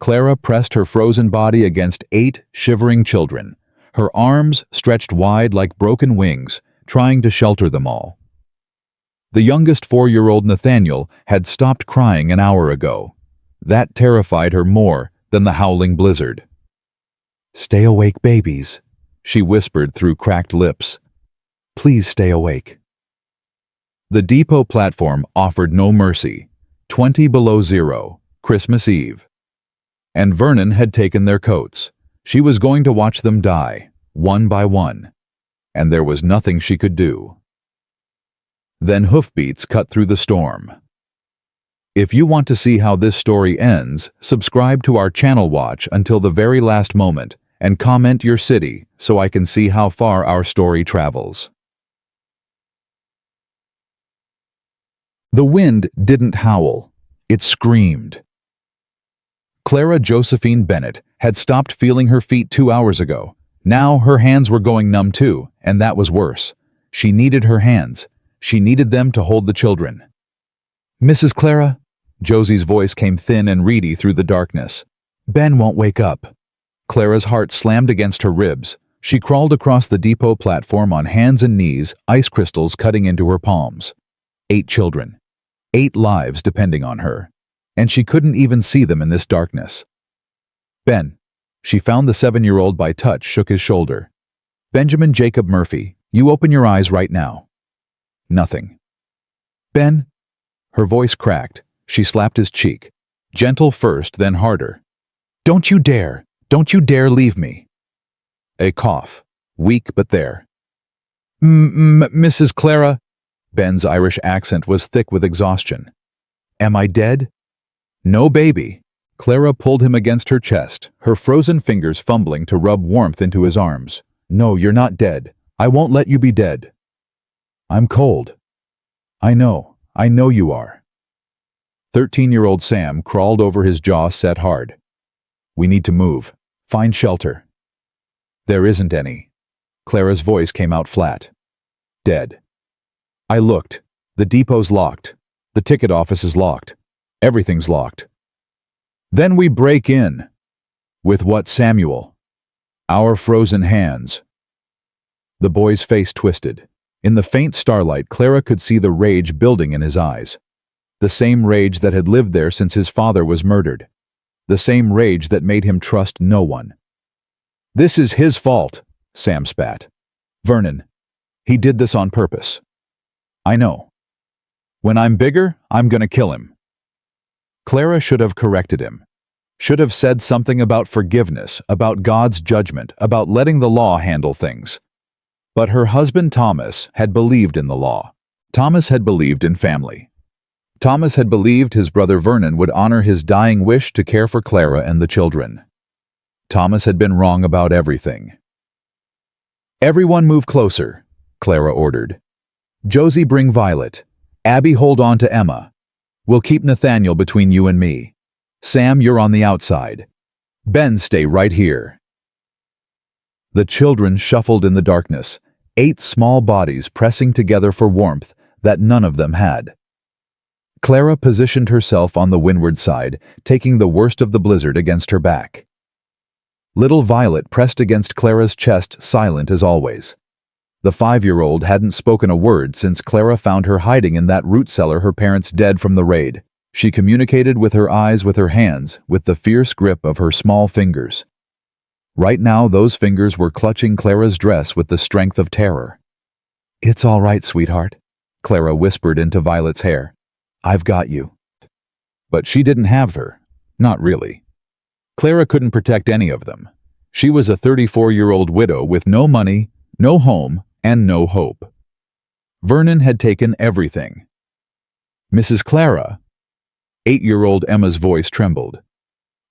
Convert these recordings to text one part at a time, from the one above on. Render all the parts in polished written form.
Clara pressed her frozen body against 8 shivering children, her arms stretched wide like broken wings, trying to shelter them all. The youngest 4-year-old Nathaniel had stopped crying an hour ago. That terrified her more than the howling blizzard. "Stay awake, babies," she whispered through cracked lips. "Please stay awake." The depot platform offered no mercy. 20 below zero, Christmas Eve. And Vernon had taken their coats. She was going to watch them die, one by one. And there was nothing she could do. Then hoofbeats cut through the storm. If you want to see how this story ends, subscribe to our channel, watch until the very last moment, and comment your city so I can see how far our story travels. The wind didn't howl. It screamed. Clara Josephine Bennett had stopped feeling her feet 2 hours ago. Now her hands were going numb too, and that was worse. She needed her hands. She needed them to hold the children. "Mrs. Clara?" Josie's voice came thin and reedy through the darkness. "Ben won't wake up." Clara's heart slammed against her ribs. She crawled across the depot platform on hands and knees, ice crystals cutting into her palms. 8 children. 8 lives depending on her. And she couldn't even see them in this darkness. "Ben." She found the 7-year-old by touch, shook his shoulder. "Benjamin Jacob Murphy, you open your eyes right now." Nothing. "Ben?" Her voice cracked. She slapped his cheek. Gentle first, then harder. "Don't you dare! Don't you dare leave me!" A cough. Weak but there. "Mrs. Clara." Ben's Irish accent was thick with exhaustion. "Am I dead?" "No, baby." Clara pulled him against her chest, her frozen fingers fumbling to rub warmth into his arms. "No, you're not dead. I won't let you be dead." "I'm cold." I know you are." 13-year-old Sam crawled over, his jaw set hard. "We need to move. Find shelter." "There isn't any." Clara's voice came out flat. "Dead." "I looked. The depot's locked. The ticket office is locked. Everything's locked." "Then we break in." "With what, Samuel?" "Our frozen hands." The boy's face twisted. In the faint starlight, Clara could see the rage building in his eyes. The same rage that had lived there since his father was murdered. The same rage that made him trust no one. "This is his fault," Sam spat. "Vernon. He did this on purpose." "I know. When I'm bigger, I'm gonna kill him." Clara should have corrected him. Should have said something about forgiveness, about God's judgment, about letting the law handle things. But her husband Thomas had believed in the law. Thomas had believed in family. Thomas had believed his brother Vernon would honor his dying wish to care for Clara and the children. Thomas had been wrong about everything. "Everyone move closer," Clara ordered. "Josie, bring Violet. Abby, hold on to Emma. We'll keep Nathaniel between you and me. Sam, you're on the outside. Ben, stay right here." The children shuffled in the darkness, 8 small bodies pressing together for warmth that none of them had. Clara positioned herself on the windward side, taking the worst of the blizzard against her back. Little Violet pressed against Clara's chest, silent as always. The 5-year-old hadn't spoken a word since Clara found her hiding in that root cellar, her parents dead from the raid. She communicated with her eyes, with her hands, with the fierce grip of her small fingers. Right now, those fingers were clutching Clara's dress with the strength of terror. "It's all right, sweetheart," Clara whispered into Violet's hair. "I've got you." But she didn't have her. Not really. Clara couldn't protect any of them. She was a 34-year-old widow with no money, no home, and no hope. Vernon had taken everything. "Mrs. Clara." 8-year-old Emma's voice trembled.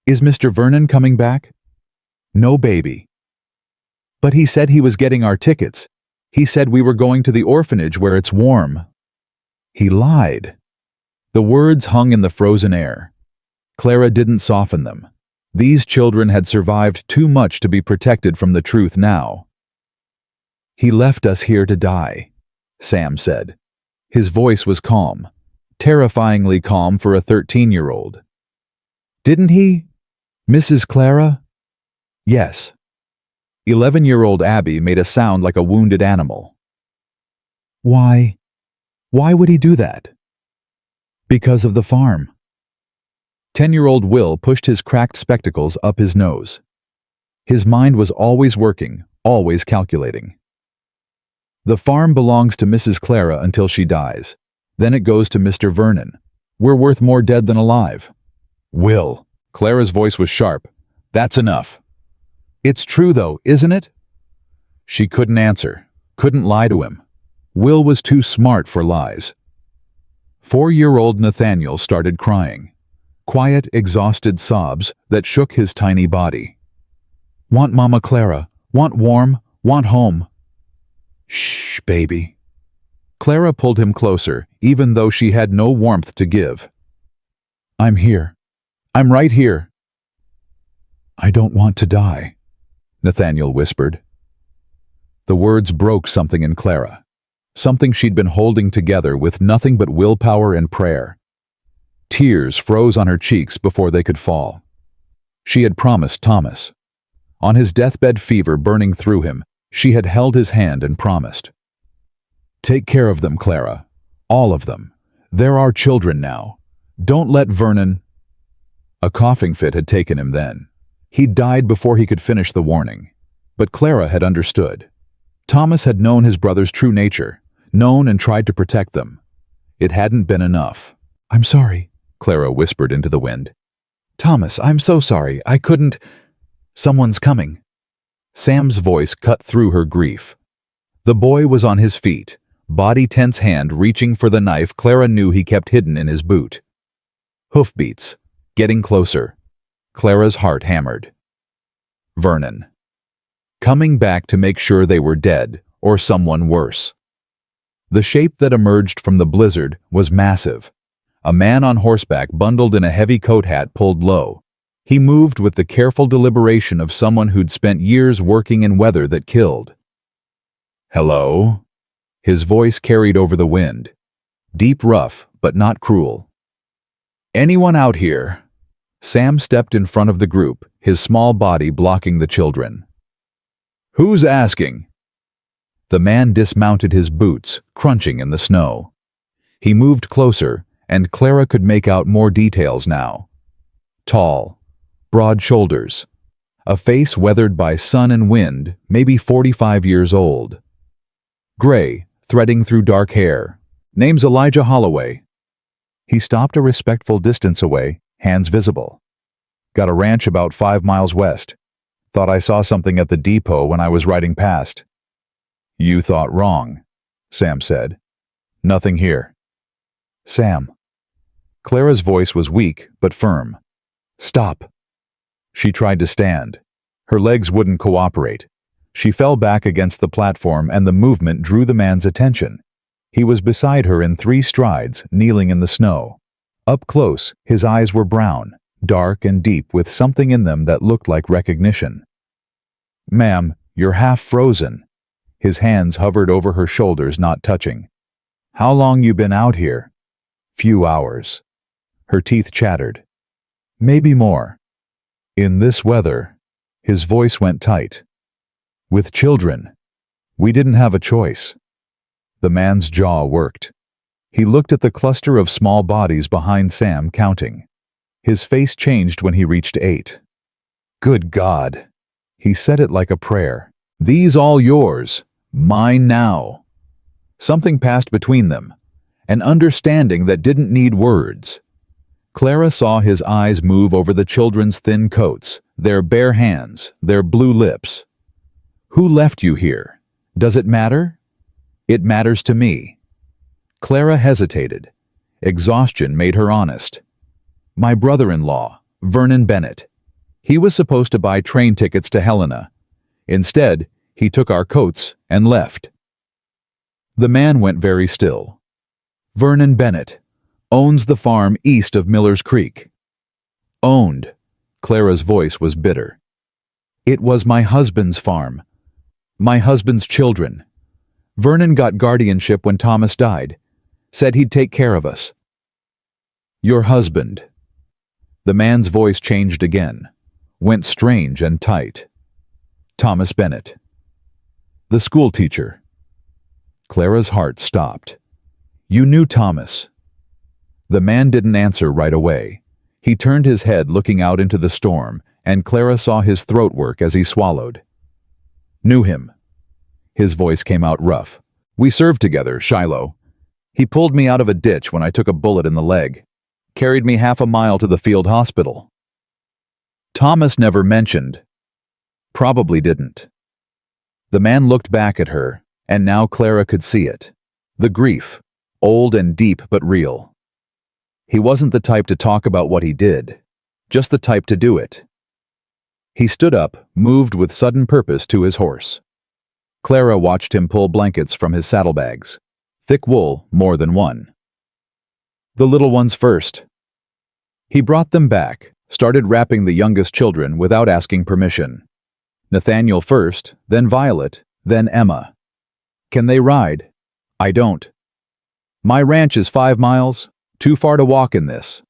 "Is Mr. Vernon coming back?" "No, baby." "But he said he was getting our tickets. He said we were going to the orphanage where it's warm." "He lied." The words hung in the frozen air. Clara didn't soften them. These children had survived too much to be protected from the truth now. "He left us here to die," Sam said. His voice was calm, terrifyingly calm for a 13-year-old. "Didn't he?" Mrs. Clara? Yes. 11-year-old Abby made a sound like a wounded animal. Why? Why would he do that? Because of the farm. 10-year-old Will pushed his cracked spectacles up his nose. His mind was always working, always calculating. The farm belongs to Mrs. Clara until she dies. Then it goes to Mr. Vernon. We're worth more dead than alive. Will. Clara's voice was sharp. That's enough. It's true though, isn't it? She couldn't answer, couldn't lie to him. Will was too smart for lies. 4-year-old Nathaniel started crying. Quiet, exhausted sobs that shook his tiny body. Want Mama Clara, want warm, want home. Shh, baby. Clara pulled him closer, even though she had no warmth to give. I'm here. I'm right here. I don't want to die, Nathaniel whispered. The words broke something in Clara, something she'd been holding together with nothing but willpower and prayer. Tears froze on her cheeks before they could fall. She had promised Thomas. On his deathbed, fever burning through him, she had held his hand and promised. Take care of them, Clara. All of them. They're our children now. Don't let Vernon... A coughing fit had taken him then. He'd died before he could finish the warning. But Clara had understood. Thomas had known his brother's true nature, known and tried to protect them. It hadn't been enough. I'm sorry, Clara whispered into the wind. Thomas, I'm so sorry. I couldn't... Someone's coming. Sam's voice cut through her grief. The boy was on his feet, body tense, hand reaching for the knife Clara knew he kept hidden in his boot. Hoofbeats, getting closer. Clara's heart hammered. Vernon. Coming back to make sure they were dead, or someone worse. The shape that emerged from the blizzard was massive. A man on horseback bundled in a heavy coat hat pulled low. He moved with the careful deliberation of someone who'd spent years working in weather that killed. Hello? His voice carried over the wind. Deep, rough, but not cruel. Anyone out here? Sam stepped in front of the group, his small body blocking the children. Who's asking? The man dismounted his boots, crunching in the snow. He moved closer, and Clara could make out more details now. Tall, broad shoulders, a face weathered by sun and wind, maybe 45 years old. Gray, threading through dark hair. Name's Elijah Holloway. He stopped a respectful distance away, hands visible. Got a ranch about 5 miles west. Thought I saw something at the depot when I was riding past. You thought wrong, Sam said. Nothing here. Sam. Clara's voice was weak but firm. Stop. She tried to stand. Her legs wouldn't cooperate. She fell back against the platform and the movement drew the man's attention. He was beside her in 3 strides, kneeling in the snow. Up close, his eyes were brown, dark and deep with something in them that looked like recognition. Ma'am, you're half frozen. His hands hovered over her shoulders, not touching. How long you been out here? Few hours. Her teeth chattered. Maybe more. In this weather, his voice went tight. With children, we didn't have a choice. The man's jaw worked. He looked at the cluster of small bodies behind Sam, counting. His face changed when he reached 8. Good God. He said it like a prayer. These all yours. Mine now. Something passed between them. An understanding that didn't need words. Clara saw his eyes move over the children's thin coats, their bare hands, their blue lips. Who left you here? Does it matter? It matters to me. Clara hesitated. Exhaustion made her honest. My brother-in-law, Vernon Bennett. He was supposed to buy train tickets to Helena. Instead, he took our coats and left. The man went very still. Vernon Bennett owns the farm east of Miller's Creek. Owned. Clara's voice was bitter. It was my husband's farm. My husband's children. Vernon got guardianship when Thomas died. Said he'd take care of us. Your husband. The man's voice changed again. went strange and tight. Thomas Bennett. The school teacher. Clara's heart stopped. You knew Thomas. The man didn't answer right away. He turned his head looking out into the storm, and Clara saw his throat work as he swallowed. Knew him. His voice came out rough. We served together, Shiloh. He pulled me out of a ditch when I took a bullet in the leg. Carried me half a mile to the field hospital. Thomas never mentioned. Probably didn't. The man looked back at her, and now Clara could see it. The grief, old and deep but real. He wasn't the type to talk about what he did, just the type to do it. He stood up, moved with sudden purpose to his horse. Clara watched him pull blankets from his saddlebags. Thick wool, more than one. The little ones first. He brought them back, started wrapping the youngest children without asking permission. Nathaniel first, then Violet, then Emma. Can they ride? I don't. My ranch is 5 miles, too far to walk in this.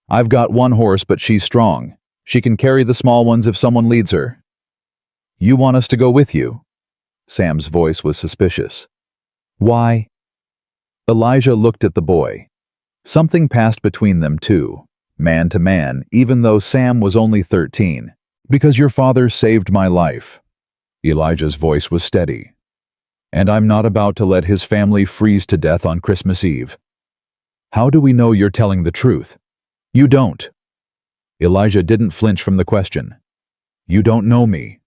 I've got one horse, but she's strong. She can carry the small ones if someone leads her. You want us to go with you? Sam's voice was suspicious. Why? Elijah looked at the boy. Something passed between them too, man to man, even though Sam was only 13. Because your father saved my life. Elijah's voice was steady. And I'm not about to let his family freeze to death on Christmas Eve. How do we know you're telling the truth? You don't. Elijah didn't flinch from the question. You don't know me.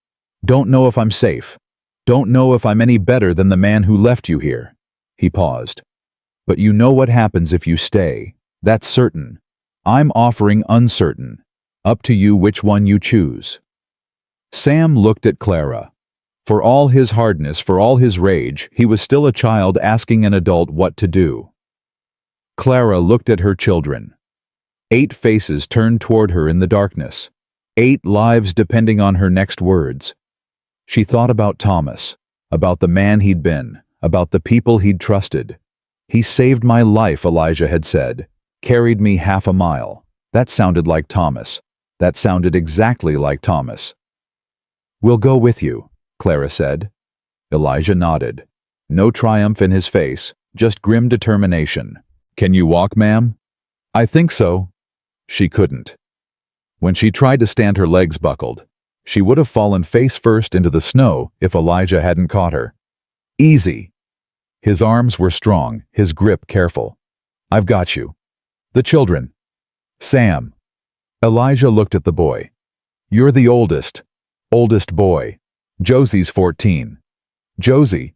Don't know if I'm safe. Don't know if I'm any better than the man who left you here. He paused. But you know what happens if you stay. That's certain. I'm offering uncertain. Up to you which one you choose. Sam looked at Clara. For all his hardness, for all his rage, he was still a child asking an adult what to do. Clara looked at her children. 8 faces turned toward her in the darkness. 8 lives depending on her next words. She thought about Thomas, about the man he'd been, about the people he'd trusted. He saved my life, Elijah had said. Carried me half a mile. That sounded like Thomas. That sounded exactly like Thomas. We'll go with you, Clara said. Elijah nodded. No triumph in his face, just grim determination. Can you walk, ma'am? I think so. She couldn't. When she tried to stand, her legs buckled. She would have fallen face first into the snow if Elijah hadn't caught her. Easy. His arms were strong, his grip careful. I've got you. The children. Sam. Elijah looked at the boy. You're the oldest boy. Josie's 14. Josie.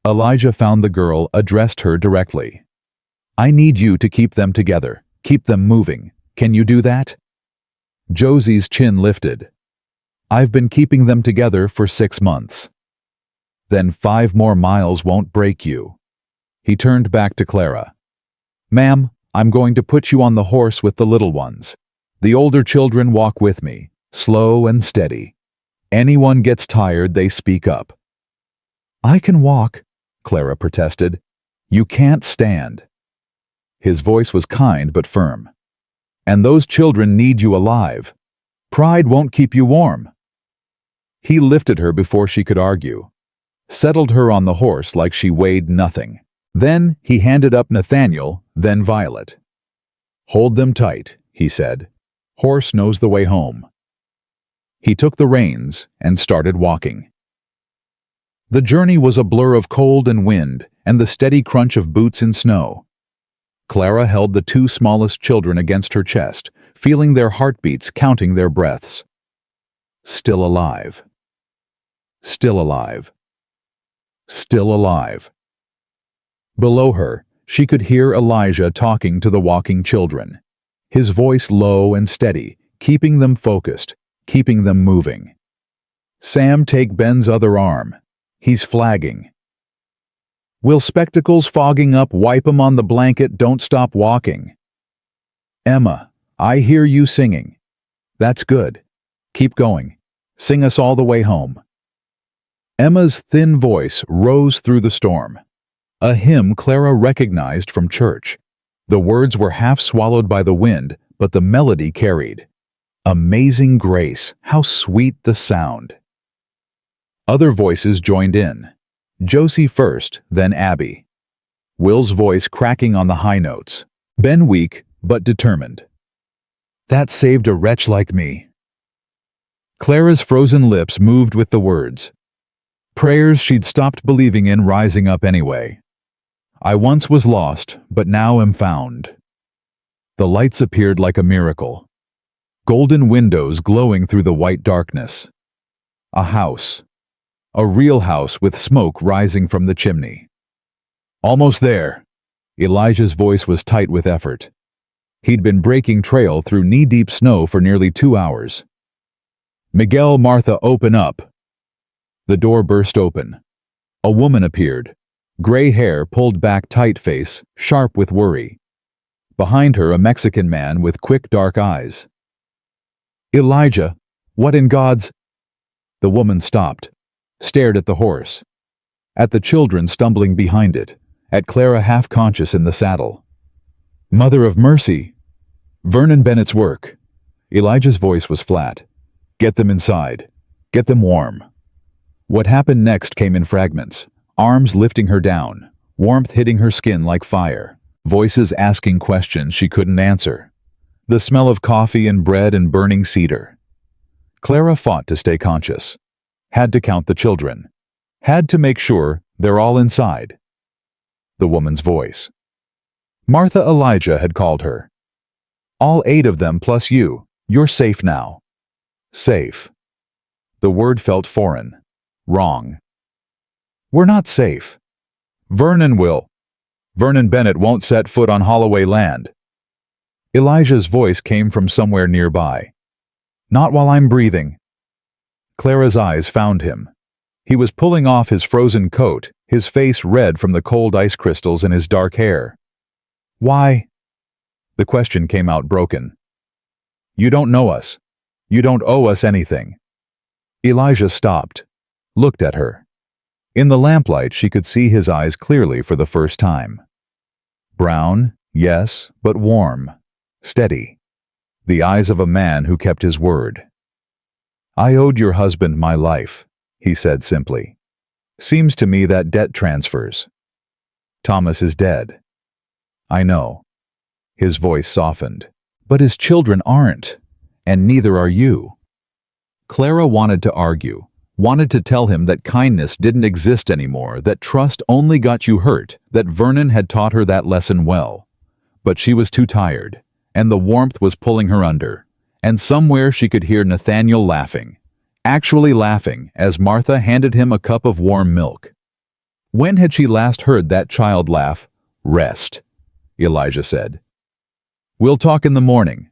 Elijah found the girl, addressed her directly. I need you to keep them together, keep them moving. Can you do that? Josie's chin lifted. I've been keeping them together for 6 months. Then 5 more miles won't break you. He turned back to Clara. Ma'am, I'm going to put you on the horse with the little ones. The older children walk with me, slow and steady. Anyone gets tired, they speak up. I can walk, Clara protested. You can't stand. His voice was kind but firm. And those children need you alive. Pride won't keep you warm. He lifted her before she could argue, settled her on the horse like she weighed nothing. Then he handed up Nathaniel, then Violet. Hold them tight, he said. Horse knows the way home. He took the reins and started walking. The journey was a blur of cold and wind and the steady crunch of boots in snow. Clara held the 2 smallest children against her chest, feeling their heartbeats, counting their breaths. Still alive. Still alive. Still alive. Below her, she could hear Elijah talking to the walking children, his voice low and steady, keeping them focused, keeping them moving. Sam, take Ben's other arm. He's flagging. Will spectacles fogging up wipe 'em on the blanket, don't stop walking. Emma, I hear you singing. That's good. Keep going. Sing us all the way home. Emma's thin voice rose through the storm. A hymn Clara recognized from church. The words were half swallowed by the wind, but the melody carried. Amazing grace, how sweet the sound. Other voices joined in. Josie first, then Abby. Will's voice cracking on the high notes. Ben weak, but determined. That saved a wretch like me. Clara's frozen lips moved with the words. Prayers she'd stopped believing in rising up anyway. I once was lost, but now am found. The lights appeared like a miracle. Golden windows glowing through the white darkness. A house. A real house with smoke rising from the chimney. Almost there. Elijah's voice was tight with effort. He'd been breaking trail through knee-deep snow for nearly 2 hours. Miguel, Martha, open up. The door burst open. A woman appeared. Gray hair pulled back, tight face, sharp with worry. Behind her, a Mexican man with quick dark eyes. Elijah, what in God's... The woman stopped, stared at the horse, at the children stumbling behind it, at Clara half-conscious in the saddle. Mother of mercy! Vernon Bennett's work. Elijah's voice was flat. Get them inside. Get them warm. What happened next came in fragments, arms lifting her down, warmth hitting her skin like fire, voices asking questions she couldn't answer. The smell of coffee and bread and burning cedar. Clara fought to stay conscious. Had to count the children. Had to make sure they're all inside. The woman's voice. Martha Elijah had called her. All 8 of them plus you. You're safe now. Safe. The word felt foreign. Wrong. We're not safe. Vernon will. Vernon Bennett won't set foot on Holloway land. Elijah's voice came from somewhere nearby. Not while I'm breathing. Clara's eyes found him. He was pulling off his frozen coat, his face red from the cold ice crystals in his dark hair. Why? The question came out broken. You don't know us. You don't owe us anything. Elijah stopped, looked at her. In the lamplight she could see his eyes clearly for the first time. Brown, yes, but warm. Steady. The eyes of a man who kept his word. I owed your husband my life, he said simply. Seems to me that debt transfers. Thomas is dead. I know. His voice softened. But his children aren't, and neither are you. Clara wanted to argue, wanted to tell him that kindness didn't exist anymore, that trust only got you hurt, that Vernon had taught her that lesson well. But she was too tired, and the warmth was pulling her under, and somewhere she could hear Nathaniel laughing, actually laughing as Martha handed him a cup of warm milk. When had she last heard that child laugh? Rest, Elijah said. We'll talk in the morning.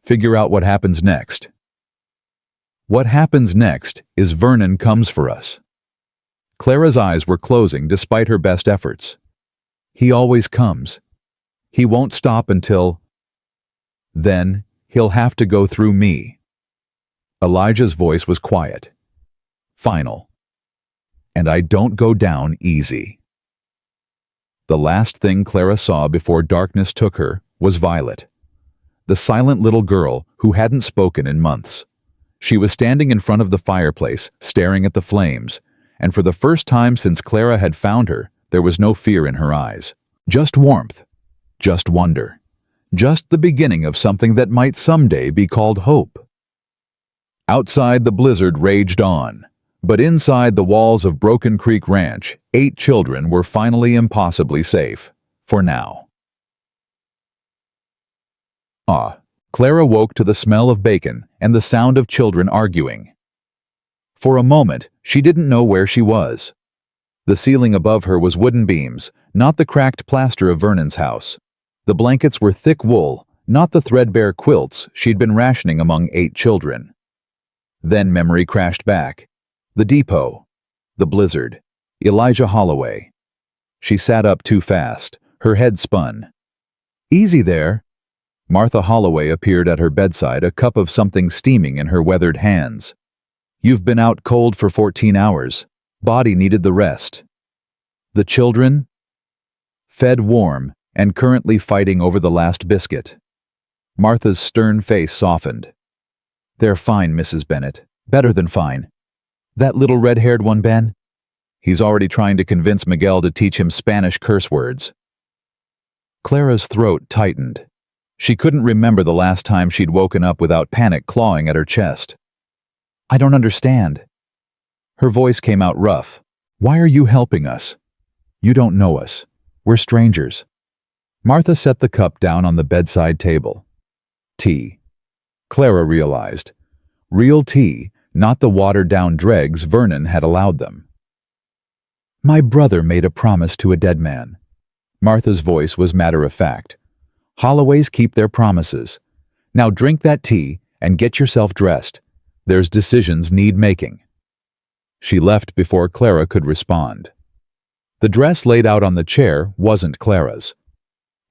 Figure out what happens next. What happens next is Vernon comes for us. Clara's eyes were closing despite her best efforts. He always comes. He won't stop until... Then he'll have to go through me. Elijah's voice was quiet. Final. And I don't go down easy. The last thing Clara saw before darkness took her was Violet, the silent little girl who hadn't spoken in months. She was standing in front of the fireplace, staring at the flames, and for the first time since Clara had found her, there was no fear in her eyes. Just warmth. Just wonder. Just the beginning of something that might someday be called hope. Outside, the blizzard raged on, but inside the walls of Broken Creek Ranch, 8 children were finally impossibly safe, for now. Clara woke to the smell of bacon and the sound of children arguing. For a moment, she didn't know where she was. The ceiling above her was wooden beams, not the cracked plaster of Vernon's house. The blankets were thick wool, not the threadbare quilts she'd been rationing among 8 children. Then memory crashed back. The depot. The blizzard. Elijah Holloway. She sat up too fast. Her head spun. Easy there. Martha Holloway appeared at her bedside, a cup of something steaming in her weathered hands. You've been out cold for 14 hours. Body needed the rest. The children? Fed warm and currently fighting over the last biscuit. Martha's stern face softened. They're fine, Mrs. Bennet. Better than fine. That little red-haired one, Ben? He's already trying to convince Miguel to teach him Spanish curse words. Clara's throat tightened. She couldn't remember the last time she'd woken up without panic clawing at her chest. I don't understand. Her voice came out rough. Why are you helping us? You don't know us. We're strangers. Martha set the cup down on the bedside table. Tea. Clara realized. Real tea, not the watered-down dregs Vernon had allowed them. My brother made a promise to a dead man. Martha's voice was matter-of-fact. Holloways keep their promises. Now drink that tea and get yourself dressed. There's decisions need making. She left before Clara could respond. The dress laid out on the chair wasn't Clara's.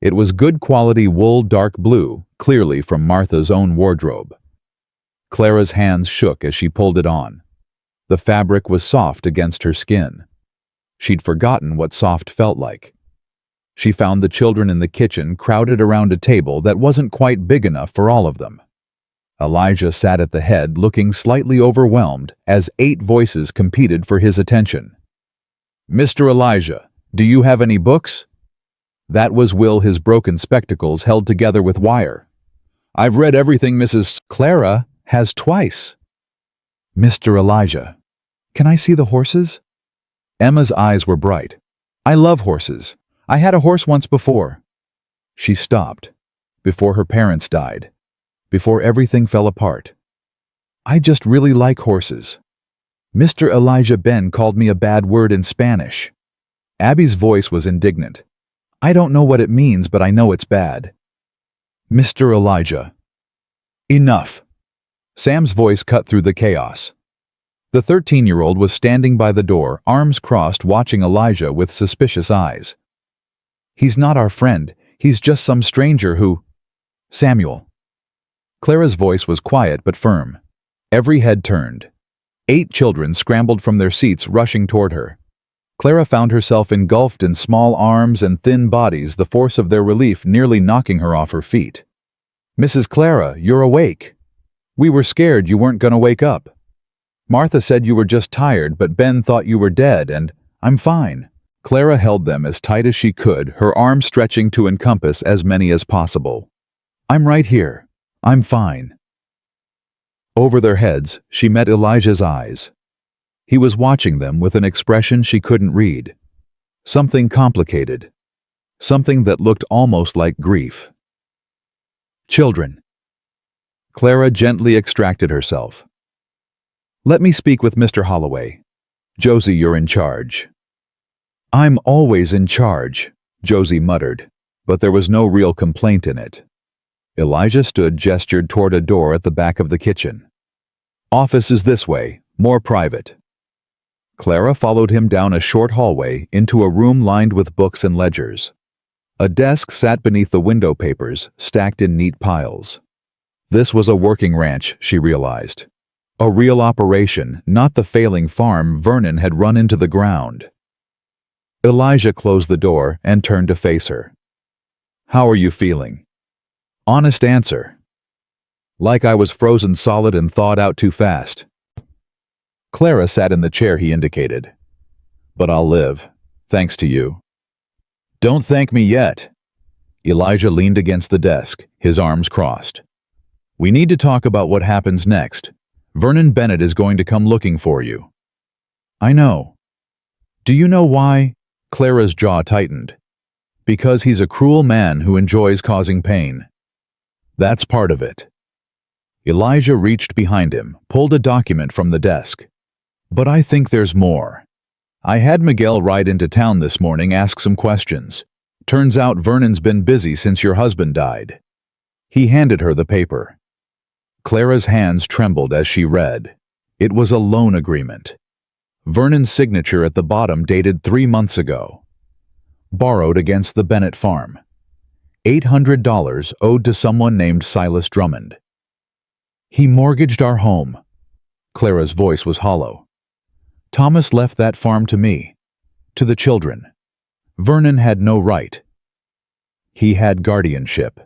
It was good-quality wool dark blue, clearly from Martha's own wardrobe. Clara's hands shook as she pulled it on. The fabric was soft against her skin. She'd forgotten what soft felt like. She found the children in the kitchen crowded around a table that wasn't quite big enough for all of them. Elijah sat at the head looking slightly overwhelmed as 8 voices competed for his attention. Mr. Elijah, do you have any books? That was Will, his broken spectacles held together with wire. I've read everything Mrs. Clara has twice. Mr. Elijah, can I see the horses? Emma's eyes were bright. I love horses. I had a horse once before. She stopped. Before her parents died. Before everything fell apart. I just really like horses. Mr. Elijah Ben called me a bad word in Spanish. Abby's voice was indignant. I don't know what it means, but I know it's bad. Mr. Elijah. Enough. Sam's voice cut through the chaos. The 13-year-old was standing by the door, arms crossed, watching Elijah with suspicious eyes. He's not our friend. He's just some stranger who... Samuel. Clara's voice was quiet but firm. Every head turned. 8 children scrambled from their seats, rushing toward her. Clara found herself engulfed in small arms and thin bodies, the force of their relief nearly knocking her off her feet. Mrs. Clara, you're awake. We were scared you weren't going to wake up. Martha said you were just tired, but Ben thought you were dead, and I'm fine. Clara held them as tight as she could, her arms stretching to encompass as many as possible. I'm right here. I'm fine. Over their heads, she met Elijah's eyes. He was watching them with an expression she couldn't read. Something complicated. Something that looked almost like grief. Children. Clara gently extracted herself. Let me speak with Mr. Holloway. Josie, you're in charge. I'm always in charge, Josie muttered, but there was no real complaint in it. Elijah gestured toward a door at the back of the kitchen. Office is this way, more private. Clara followed him down a short hallway into a room lined with books and ledgers. A desk sat beneath the window papers, stacked in neat piles. This was a working ranch, she realized. A real operation, not the failing farm Vernon had run into the ground. Elijah closed the door and turned to face her. How are you feeling? Honest answer. Like I was frozen solid and thawed out too fast. Clara sat in the chair he indicated. But I'll live, thanks to you. Don't thank me yet. Elijah leaned against the desk, his arms crossed. We need to talk about what happens next. Vernon Bennett is going to come looking for you. I know. Do you know why? Clara's jaw tightened. Because he's a cruel man who enjoys causing pain. That's part of it. Elijah reached behind him, pulled a document from the desk. But I think there's more. I had Miguel ride into town this morning, ask some questions. Turns out Vernon's been busy since your husband died. He handed her the paper. Clara's hands trembled as she read. It was a loan agreement. Vernon's signature at the bottom dated 3 months ago. Borrowed against the Bennett farm. $800 owed to someone named Silas Drummond. He mortgaged our home. Clara's voice was hollow. Thomas left that farm to me, to the children. Vernon had no right. He had guardianship.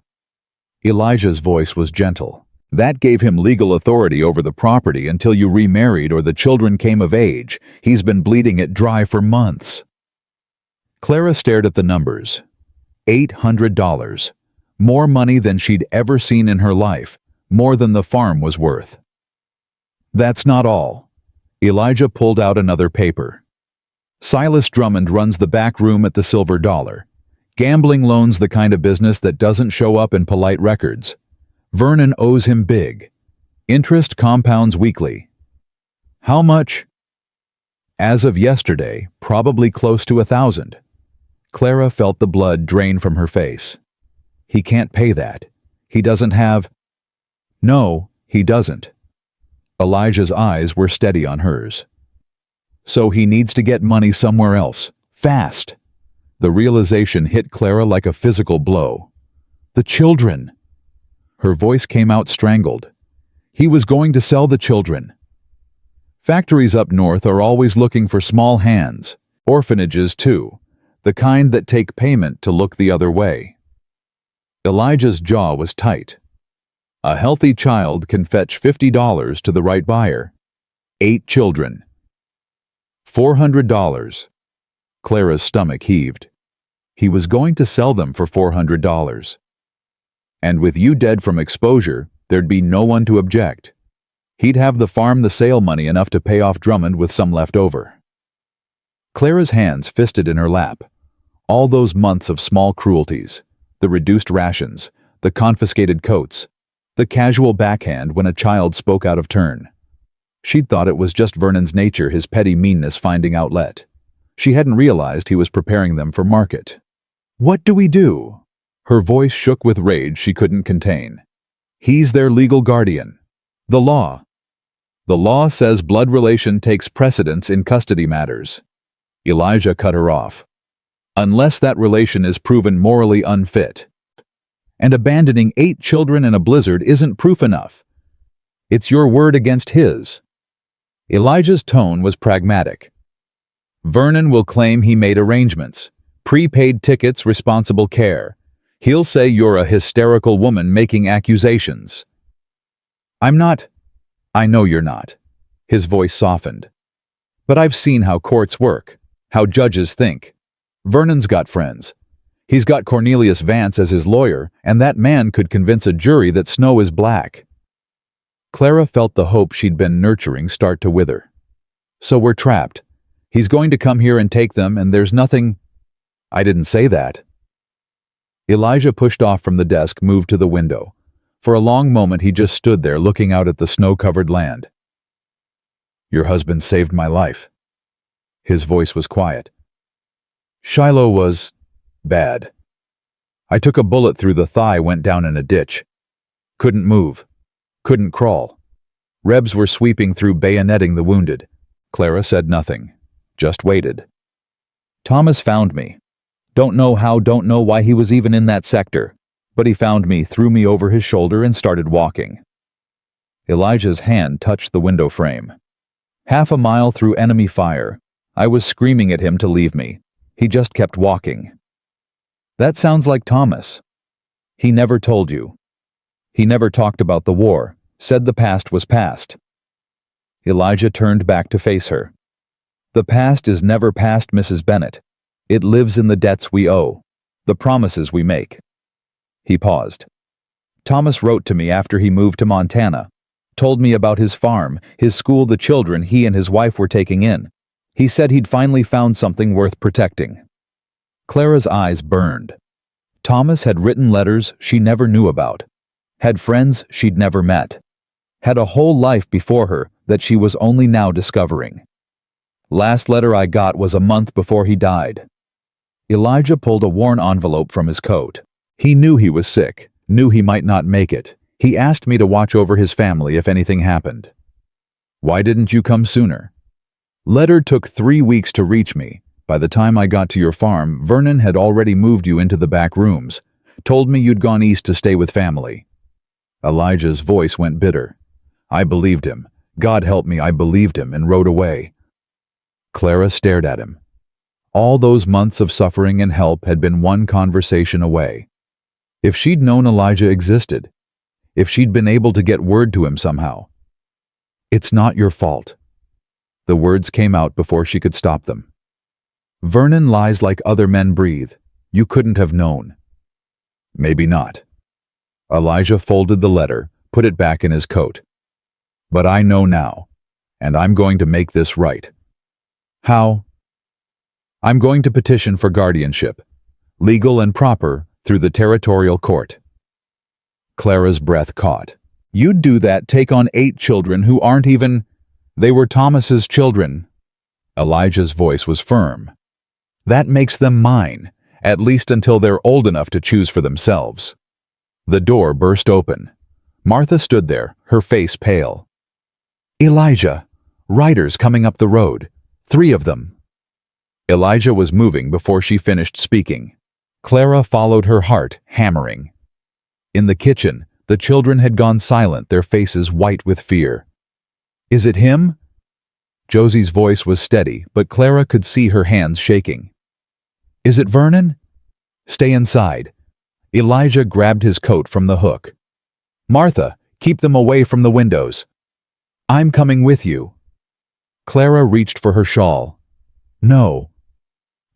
Elijah's voice was gentle. That gave him legal authority over the property until you remarried or the children came of age. He's been bleeding it dry for months." Clara stared at the numbers. $800. More money than she'd ever seen in her life, more than the farm was worth. "That's not all." Elijah pulled out another paper. "Silas Drummond runs the back room at the Silver Dollar. Gambling loans, the kind of business that doesn't show up in polite records. Vernon owes him big. Interest compounds weekly." "How much?" "As of yesterday, probably close to 1,000. Clara felt the blood drain from her face. "He can't pay that. He doesn't have—" "No, he doesn't." Elijah's eyes were steady on hers. "So he needs to get money somewhere else. Fast." The realization hit Clara like a physical blow. "The children." Her voice came out strangled. "He was going to sell the children." "Factories up north are always looking for small hands. Orphanages, too. The kind that take payment to look the other way." Elijah's jaw was tight. "A healthy child can fetch $50 to the right buyer. 8 children. $400. Clara's stomach heaved. He was going to sell them for $400. And with you dead from exposure, there'd be no one to object. He'd have the farm the sale money enough to pay off Drummond with some left over. Clara's hands fisted in her lap. All those months of small cruelties, the reduced rations, the confiscated coats, the casual backhand when a child spoke out of turn. She'd thought it was just Vernon's nature, his petty meanness finding outlet. She hadn't realized he was preparing them for market. "What do we do?" Her voice shook with rage she couldn't contain. "He's their legal guardian. The law. The law says blood relation takes precedence in custody matters." Elijah cut her off. "Unless that relation is proven morally unfit. And abandoning 8 children in a blizzard isn't proof enough. It's your word against his." Elijah's tone was pragmatic. "Vernon will claim he made arrangements. Prepaid tickets, responsible care. He'll say you're a hysterical woman making accusations." "I'm not." "I know you're not." His voice softened. "But I've seen how courts work, how judges think. Vernon's got friends. He's got Cornelius Vance as his lawyer, and that man could convince a jury that snow is black." Clara felt the hope she'd been nurturing start to wither. "So we're trapped. He's going to come here and take them, and there's nothing—" "I didn't say that." Elijah pushed off from the desk, moved to the window. For a long moment he just stood there looking out at the snow-covered land. "Your husband saved my life." His voice was quiet. "Shiloh was bad. I took a bullet through the thigh, went down in a ditch. Couldn't move. Couldn't crawl. Rebs were sweeping through bayoneting the wounded." Clara said nothing, just waited. "Thomas found me. Don't know how, don't know why he was even in that sector, but he found me, threw me over his shoulder, and started walking." Elijah's hand touched the window frame. "Half a mile through enemy fire. I was screaming at him to leave me. He just kept walking." "That sounds like Thomas." "He never told you. He never talked about the war, said the past was past." Elijah turned back to face her. "The past is never past, Mrs. Bennett. It lives in the debts we owe, the promises we make." He paused. "Thomas wrote to me after he moved to Montana, told me about his farm, his school, the children he and his wife were taking in. He said he'd finally found something worth protecting." Clara's eyes burned. Thomas had written letters she never knew about, had friends she'd never met, had a whole life before her that she was only now discovering. "Last letter I got was a month before he died." Elijah pulled a worn envelope from his coat. "He knew he was sick, knew he might not make it. He asked me to watch over his family if anything happened." "Why didn't you come sooner?" "Letter took 3 weeks to reach me. By the time I got to your farm, Vernon had already moved you into the back rooms, told me you'd gone east to stay with family." Elijah's voice went bitter. "I believed him. God help me, I believed him, and rode away." Clara stared at him. All those months of suffering and help had been one conversation away. If she'd known Elijah existed, if she'd been able to get word to him somehow. "It's not your fault." The words came out before she could stop them. "Vernon lies like other men breathe. You couldn't have known." "Maybe not." Elijah folded the letter, put it back in his coat. "But I know now, and I'm going to make this right." "How?" "I'm going to petition for guardianship, legal and proper, through the territorial court." Clara's breath caught. "You'd do that, take on 8 children who aren't even... They were Thomas's children." Elijah's voice was firm. "That makes them mine, at least until they're old enough to choose for themselves." The door burst open. Martha stood there, her face pale. "Elijah, riders coming up the road. 3 of them." Elijah was moving before she finished speaking. Clara followed her heart, hammering. In the kitchen, the children had gone silent, their faces white with fear. "Is it him?" Josie's voice was steady, but Clara could see her hands shaking. "Is it Vernon?" "Stay inside." Elijah grabbed his coat from the hook. "Martha, keep them away from the windows." "I'm coming with you." Clara reached for her shawl. "No.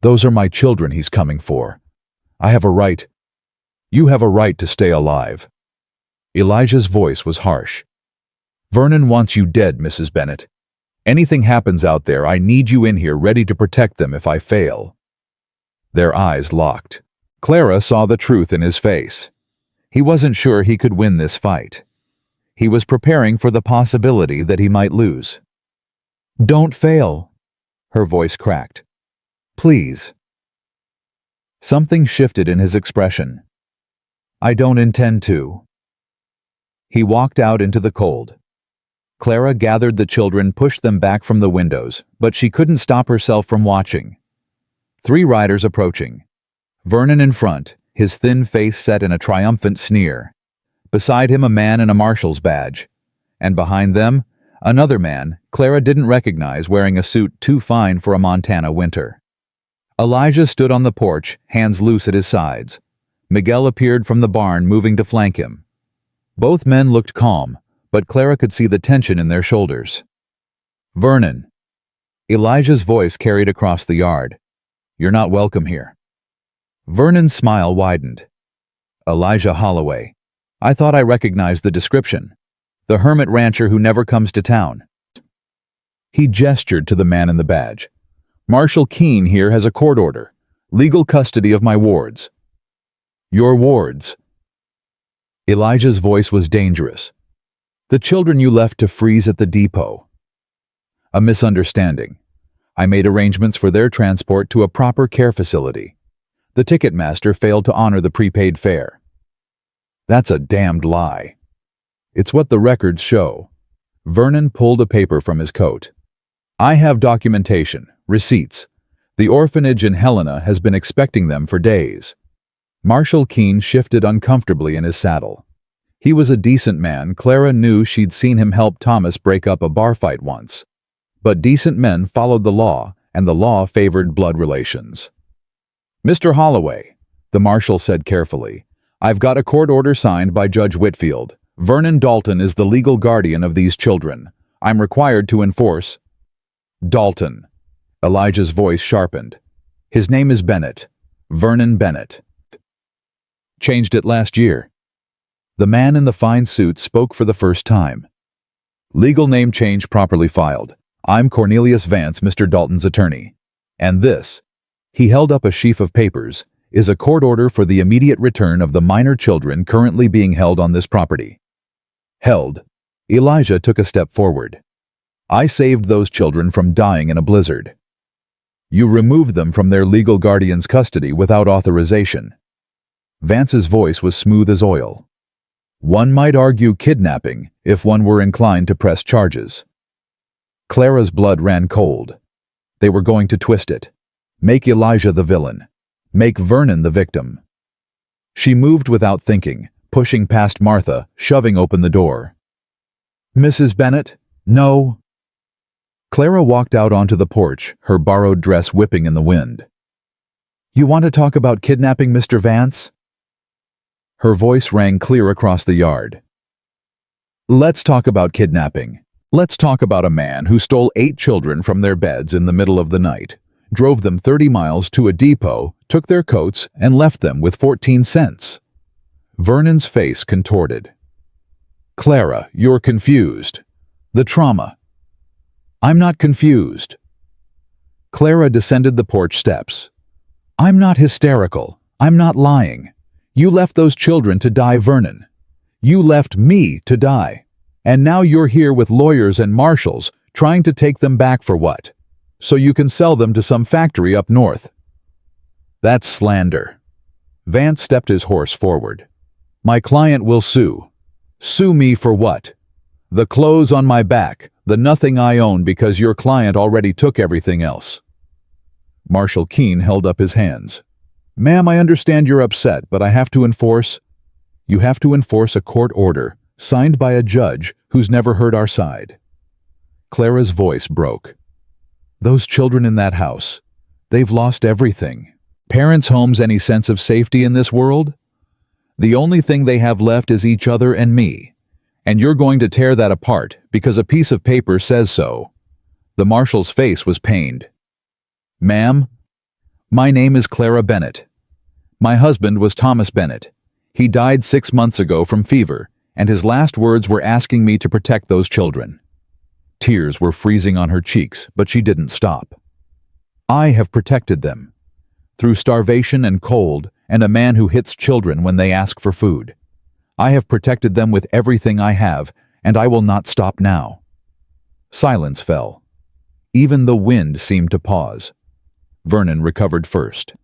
Those are my children he's coming for. I have a right. You have a right to stay alive." Elijah's voice was harsh. "Vernon wants you dead, Mrs. Bennett. Anything happens out there, I need you in here ready to protect them if I fail." Their eyes locked. Clara saw the truth in his face. He wasn't sure he could win this fight. He was preparing for the possibility that he might lose. "Don't fail." Her voice cracked. "Please." Something shifted in his expression. "I don't intend to." He walked out into the cold. Clara gathered the children, pushed them back from the windows, but she couldn't stop herself from watching. 3 riders approaching. Vernon in front, his thin face set in a triumphant sneer. Beside him a man in a marshal's badge. And behind them, another man Clara didn't recognize, wearing a suit too fine for a Montana winter. Elijah stood on the porch, hands loose at his sides. Miguel appeared from the barn, moving to flank him. Both men looked calm, but Clara could see the tension in their shoulders. "Vernon." Elijah's voice carried across the yard. "You're not welcome here." Vernon's smile widened. "Elijah Holloway. I thought I recognized the description. The hermit rancher who never comes to town." He gestured to the man in the badge. "Marshal Keene here has a court order. Legal custody of my wards." "Your wards?" Elijah's voice was dangerous. "The children you left to freeze at the depot." "A misunderstanding. I made arrangements for their transport to a proper care facility. The ticket master failed to honor the prepaid fare." "That's a damned lie." "It's what the records show." Vernon pulled a paper from his coat. "I have documentation, receipts. The orphanage in Helena has been expecting them for days." Marshal Keene shifted uncomfortably in his saddle. He was a decent man. Clara knew she'd seen him help Thomas break up a bar fight once. But decent men followed the law, and the law favored blood relations. "Mr. Holloway," the marshal said carefully, "I've got a court order signed by Judge Whitfield. Vernon Dalton is the legal guardian of these children. I'm required to enforce—" "Dalton." Elijah's voice sharpened. "His name is Bennett. Vernon Bennett. Changed it last year." The man in the fine suit spoke for the first time. "Legal name change properly filed. I'm Cornelius Vance, Mr. Dalton's attorney. And this," he held up a sheaf of papers, "is a court order for the immediate return of the minor children currently being held on this property." "Held." Elijah took a step forward. "I saved those children from dying in a blizzard." "You removed them from their legal guardian's custody without authorization." Vance's voice was smooth as oil. "One might argue kidnapping if one were inclined to press charges." Clara's blood ran cold. They were going to twist it. Make Elijah the villain. Make Vernon the victim. She moved without thinking, pushing past Martha, shoving open the door. "Mrs. Bennett, no." Clara walked out onto the porch, her borrowed dress whipping in the wind. "You want to talk about kidnapping, Mr. Vance?" Her voice rang clear across the yard. Let's talk about kidnapping. Let's talk about a man who stole 8 children from their beds in the middle of the night, drove them 30 miles to a depot, took their coats, and left them with 14 cents. Vernon's face contorted. Clara, you're confused. The trauma. I'm not confused. Clara descended the porch steps. I'm not hysterical. I'm not lying. You left those children to die, Vernon. You left me to die. And now you're here with lawyers and marshals trying to take them back for what? So you can sell them to some factory up north. That's slander. Vance stepped his horse forward. My client will sue. Sue me for what? The clothes on my back, the nothing I own because your client already took everything else. Marshal Keene held up his hands. Ma'am, I understand you're upset, but I have to enforce... You have to enforce a court order, signed by a judge who's never heard our side. Clara's voice broke. Those children in that house, they've lost everything. Parents' homes any sense of safety in this world? The only thing they have left is each other and me. And you're going to tear that apart because a piece of paper says so. The marshal's face was pained. Ma'am, my name is Clara Bennett. My husband was Thomas Bennett. He died 6 months ago from fever, and his last words were asking me to protect those children. Tears were freezing on her cheeks, but she didn't stop. I have protected them. Through starvation and cold, and a man who hits children when they ask for food. I have protected them with everything I have, and I will not stop now. Silence fell. Even the wind seemed to pause. Vernon recovered first.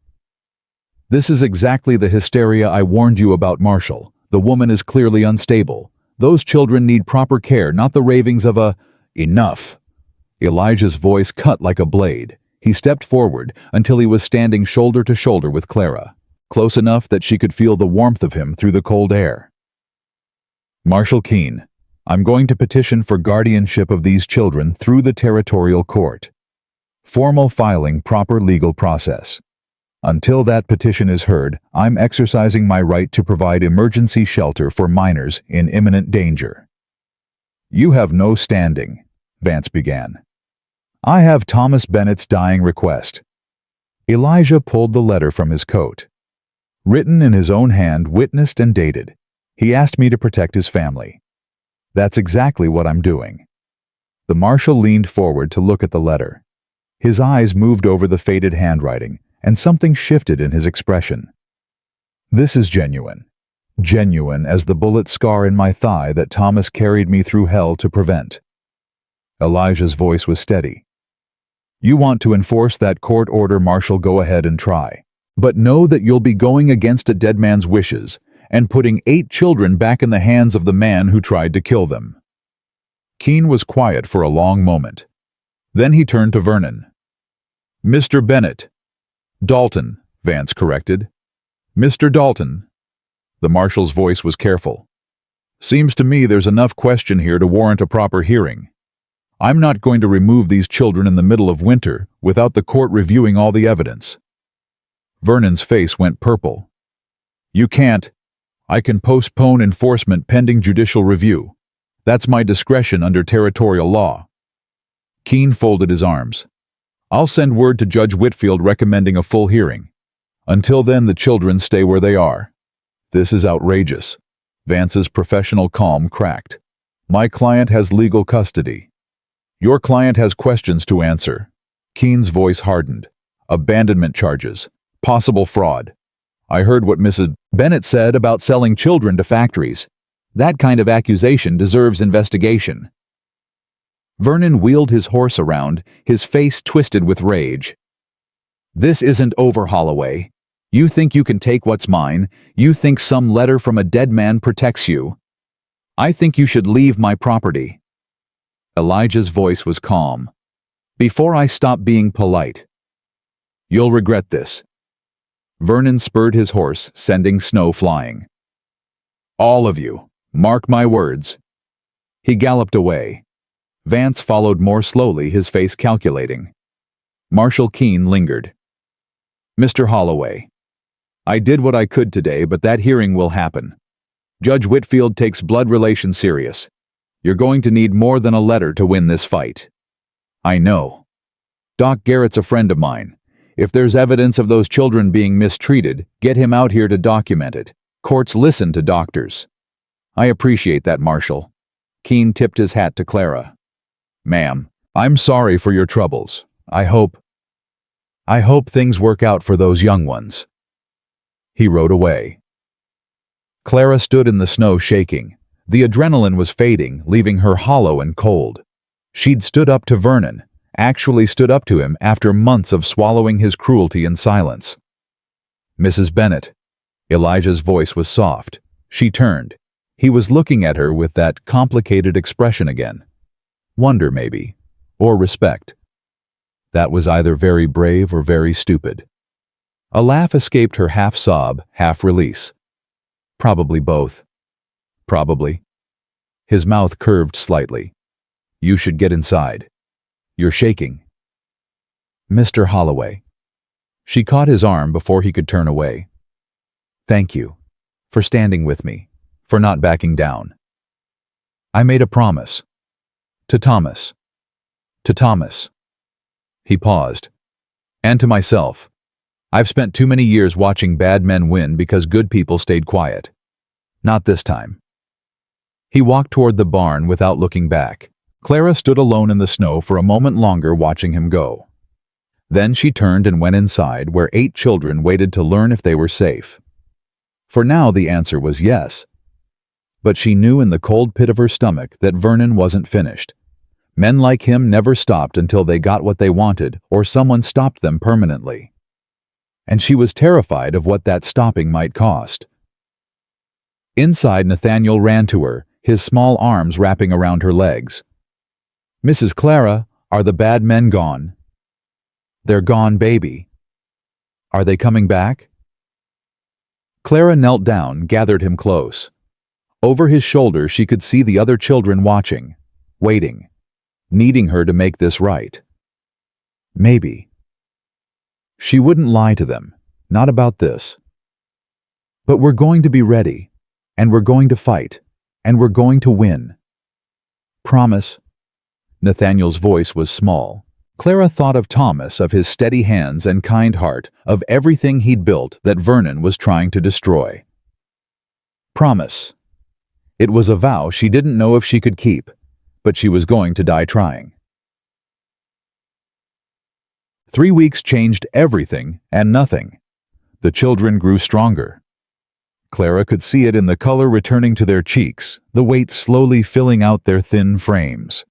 This is exactly the hysteria I warned you about, Marshal. The woman is clearly unstable. Those children need proper care, not the ravings of a... Enough. Elijah's voice cut like a blade. He stepped forward until he was standing shoulder to shoulder with Clara, close enough that she could feel the warmth of him through the cold air. Marshal Keene, I'm going to petition for guardianship of these children through the territorial court. Formal filing, proper legal process. Until that petition is heard, I'm exercising my right to provide emergency shelter for minors in imminent danger. You have no standing, Vance began. I have Thomas Bennett's dying request. Elijah pulled the letter from his coat. Written in his own hand, witnessed and dated. He asked me to protect his family. That's exactly what I'm doing. The marshal leaned forward to look at the letter. His eyes moved over the faded handwriting, and something shifted in his expression. This is genuine. Genuine as the bullet scar in my thigh that Thomas carried me through hell to prevent. Elijah's voice was steady. You want to enforce that court order, Marshal, go ahead and try. But know that you'll be going against a dead man's wishes and putting 8 children back in the hands of the man who tried to kill them. Keene was quiet for a long moment. Then he turned to Vernon. Mr. Bennett. Dalton, Vance corrected. Mr. Dalton. The marshal's voice was careful. Seems to me there's enough question here to warrant a proper hearing. I'm not going to remove these children in the middle of winter without the court reviewing all the evidence. Vernon's face went purple. You can't. I can postpone enforcement pending judicial review. That's my discretion under territorial law. Keene folded his arms. I'll send word to Judge Whitfield recommending a full hearing. Until then, the children stay where they are. This is outrageous. Vance's professional calm cracked. My client has legal custody. Your client has questions to answer. Keene's voice hardened. Abandonment charges. Possible fraud. I heard what Mrs. Bennett said about selling children to factories. That kind of accusation deserves investigation. Vernon wheeled his horse around, his face twisted with rage. This isn't over, Holloway. You think you can take what's mine? You think some letter from a dead man protects you? I think you should leave my property. Elijah's voice was calm. Before I stop being polite. You'll regret this. Vernon spurred his horse, sending snow flying. All of you, mark my words. He galloped away. Vance followed more slowly, his face calculating. Marshal Keene lingered. Mr. Holloway, I did what I could today, but that hearing will happen. Judge Whitfield takes blood relations serious. You're going to need more than a letter to win this fight. I know. Doc Garrett's a friend of mine. If there's evidence of those children being mistreated, get him out here to document it. Courts listen to doctors. I appreciate that, Marshal. Keene tipped his hat to Clara. Ma'am, I'm sorry for your troubles. I hope things work out for those young ones. He rode away. Clara stood in the snow shaking. The adrenaline was fading, leaving her hollow and cold. She'd stood up to Vernon, actually stood up to him after months of swallowing his cruelty in silence. Mrs. Bennet. Elijah's voice was soft. She turned. He was looking at her with that complicated expression again. Wonder, maybe. Or respect. That was either very brave or very stupid. A laugh escaped her, half sob, half release. Probably both. Probably. His mouth curved slightly. You should get inside. You're shaking. Mr. Holloway. She caught his arm before he could turn away. Thank you. For standing with me. For not backing down. I made a promise. To Thomas. To Thomas. He paused. And to myself. I've spent too many years watching bad men win because good people stayed quiet. Not this time. He walked toward the barn without looking back. Clara stood alone in the snow for a moment longer, watching him go. Then she turned and went inside, where 8 children waited to learn if they were safe. For now the answer was yes. But she knew in the cold pit of her stomach that Vernon wasn't finished. Men like him never stopped until they got what they wanted or someone stopped them permanently. And she was terrified of what that stopping might cost. Inside, Nathaniel ran to her, his small arms wrapping around her legs. Mrs. Clara, are the bad men gone? They're gone, baby. Are they coming back? Clara knelt down, gathered him close. Over his shoulder she could see the other children watching, waiting, needing her to make this right. Maybe. She wouldn't lie to them, not about this. But we're going to be ready, and we're going to fight, and we're going to win. Promise. Nathaniel's voice was small. Clara thought of Thomas, of his steady hands and kind heart, of everything he'd built that Vernon was trying to destroy. Promise. It was a vow she didn't know if she could keep, but she was going to die trying. 3 weeks changed everything and nothing. The children grew stronger. Clara could see it in the color returning to their cheeks, the weight slowly filling out their thin frames.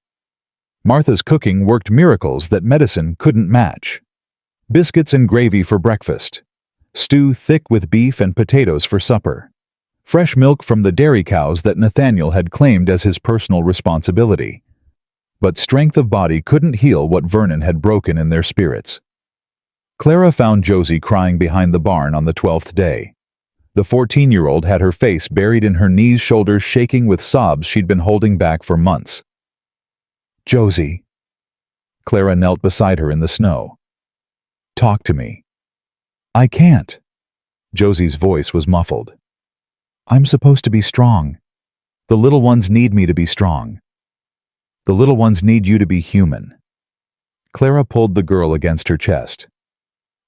Martha's cooking worked miracles that medicine couldn't match. Biscuits and gravy for breakfast. Stew thick with beef and potatoes for supper. Fresh milk from the dairy cows that Nathaniel had claimed as his personal responsibility. But strength of body couldn't heal what Vernon had broken in their spirits. Clara found Josie crying behind the barn on the 12th day. The 14-year-old had her face buried in her knees, shoulders shaking with sobs she'd been holding back for months. Josie. Clara knelt beside her in the snow. Talk to me. I can't. Josie's voice was muffled. I'm supposed to be strong. The little ones need me to be strong. The little ones need you to be human. Clara pulled the girl against her chest.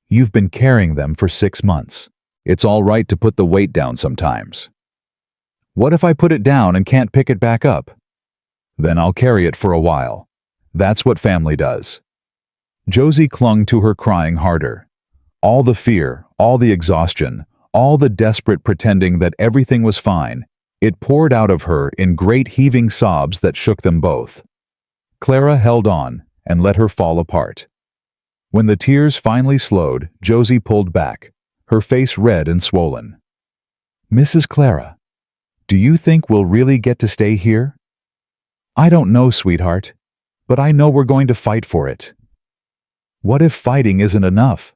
You've been carrying them for 6 months. It's all right to put the weight down sometimes. What if I put it down and can't pick it back up? Then I'll carry it for a while. That's what family does. Josie clung to her, crying harder. All the fear, all the exhaustion, all the desperate pretending that everything was fine, it poured out of her in great heaving sobs that shook them both. Clara held on and let her fall apart. When the tears finally slowed, Josie pulled back, her face red and swollen. Mrs. Clara, do you think we'll really get to stay here? I don't know, sweetheart, but I know we're going to fight for it. What if fighting isn't enough?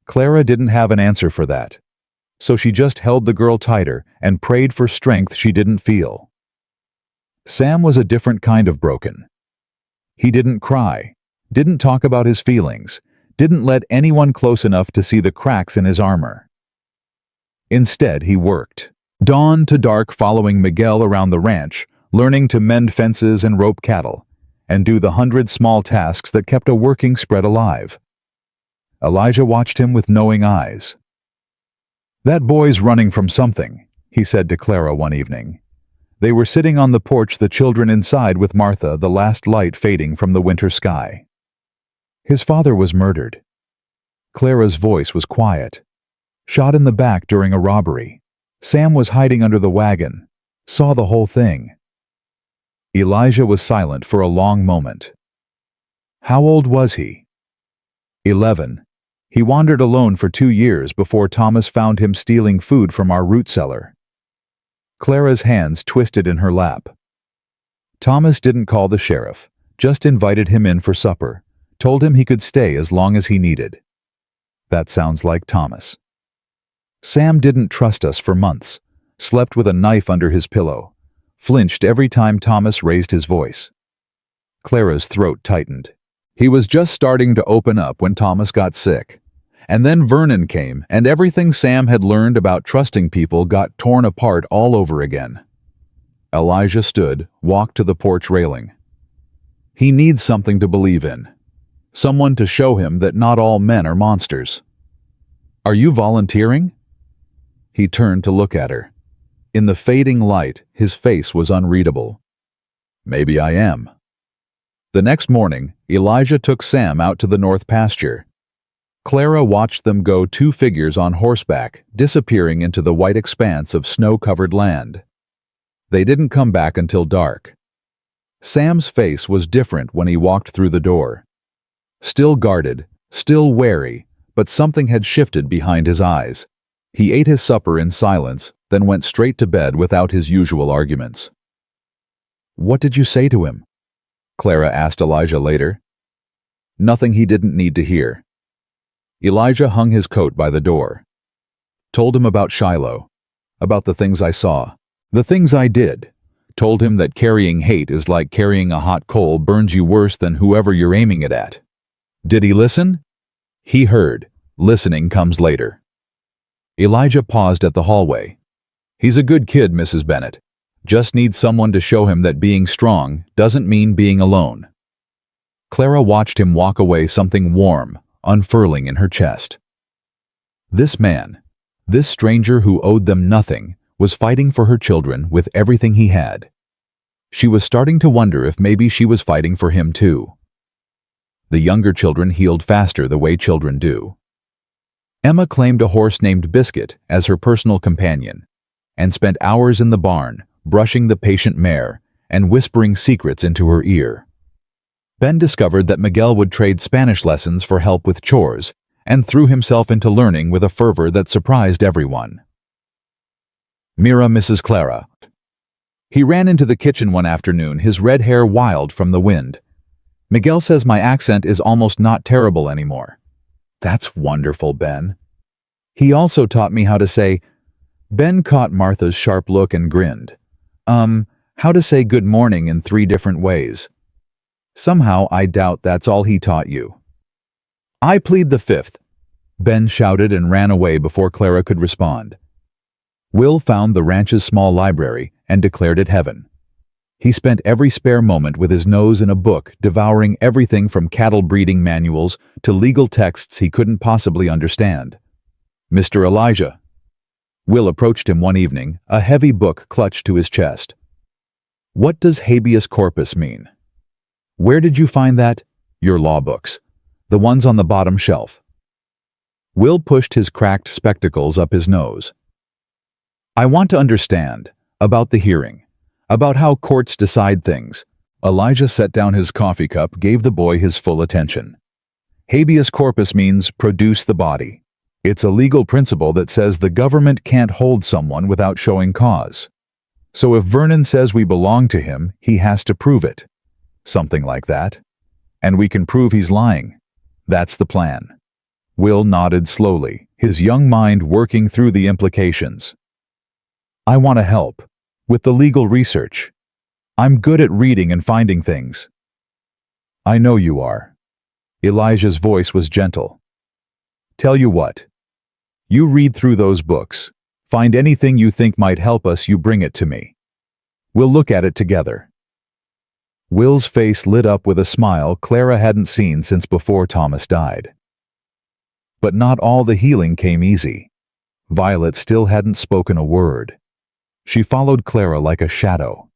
Clara didn't have an answer for that, so she just held the girl tighter and prayed for strength she didn't feel. Sam was a different kind of broken. He didn't cry, didn't talk about his feelings, didn't let anyone close enough to see the cracks in his armor. Instead, he worked, dawn to dark, following Miguel around the ranch, learning to mend fences and rope cattle, and do the 100 small tasks that kept a working spread alive. Elijah watched him with knowing eyes. "That boy's running from something," he said to Clara one evening. They were sitting on the porch, the children inside with Martha, the last light fading from the winter sky. "His father was murdered." Clara's voice was quiet. "Shot in the back during a robbery. Sam was hiding under the wagon. Saw the whole thing." Elijah was silent for a long moment. "How old was he?" 11. He wandered alone for 2 years before Thomas found him stealing food from our root cellar. Clara's hands twisted in her lap. "Thomas didn't call the sheriff, just invited him in for supper, told him he could stay as long as he needed." That sounds like Thomas. "Sam didn't trust us for months, slept with a knife under his pillow, flinched every time Thomas raised his voice." Clara's throat tightened. "He was just starting to open up when Thomas got sick. And then Vernon came, and everything Sam had learned about trusting people got torn apart all over again." Elijah stood, walked to the porch railing. "He needs something to believe in. Someone to show him that not all men are monsters. Are you volunteering?" He turned to look at her. In the fading light, his face was unreadable. "Maybe I am." The next morning, Elijah took Sam out to the north pasture. Clara watched them go, 2 figures on horseback, disappearing into the white expanse of snow-covered land. They didn't come back until dark. Sam's face was different when he walked through the door. Still guarded, still wary, but something had shifted behind his eyes. He ate his supper in silence, then went straight to bed without his usual arguments. "What did you say to him?" Clara asked Elijah later. "Nothing he didn't need to hear." Elijah hung his coat by the door. "Told him about Shiloh, about the things I saw, the things I did. Told him that carrying hate is like carrying a hot coal, burns you worse than whoever you're aiming it at." Did he listen? He heard. Listening comes later. Elijah paused at the hallway. "He's a good kid, Mrs. Bennett. Just needs someone to show him that being strong doesn't mean being alone." Clara watched him walk away, something warm unfurling in her chest. This man, this stranger who owed them nothing, was fighting for her children with everything he had. She was starting to wonder if maybe she was fighting for him too. The younger children healed faster, the way children do. Emma claimed a horse named Biscuit as her personal companion, and spent hours in the barn, brushing the patient mare and whispering secrets into her ear. Ben discovered that Miguel would trade Spanish lessons for help with chores, and threw himself into learning with a fervor that surprised everyone. Mira Mrs. Clara. He ran into the kitchen one afternoon, his red hair wild from the wind. "Miguel says my accent is almost not terrible anymore." "That's wonderful, Ben." "He also taught me how to say—" Ben caught Martha's sharp look and grinned. How to say good morning in 3 different ways." "Somehow I doubt that's all he taught you." "I plead the 5th, Ben shouted and ran away before Clara could respond. Will found the ranch's small library and declared it heaven. He spent every spare moment with his nose in a book, devouring everything from cattle breeding manuals to legal texts he couldn't possibly understand. "Mr. Elijah." Will approached him one evening, a heavy book clutched to his chest. "What does habeas corpus mean?" "Where did you find that?" "Your law books. The ones on the bottom shelf." Will pushed his cracked spectacles up his nose. "I want to understand. About the hearing. About how courts decide things." Elijah set down his coffee cup, gave the boy his full attention. "Habeas corpus means produce the body. It's a legal principle that says the government can't hold someone without showing cause. So if Vernon says we belong to him, he has to prove it. Something like that. And we can prove he's lying. That's the plan." Will nodded slowly, his young mind working through the implications. "I want to help. With the legal research. I'm good at reading and finding things." "I know you are." Elijah's voice was gentle. "Tell you what. You read through those books. Find anything you think might help us, you bring it to me. We'll look at it together." Will's face lit up with a smile Clara hadn't seen since before Thomas died. But not all the healing came easy. Violet still hadn't spoken a word. She followed Clara like a shadow,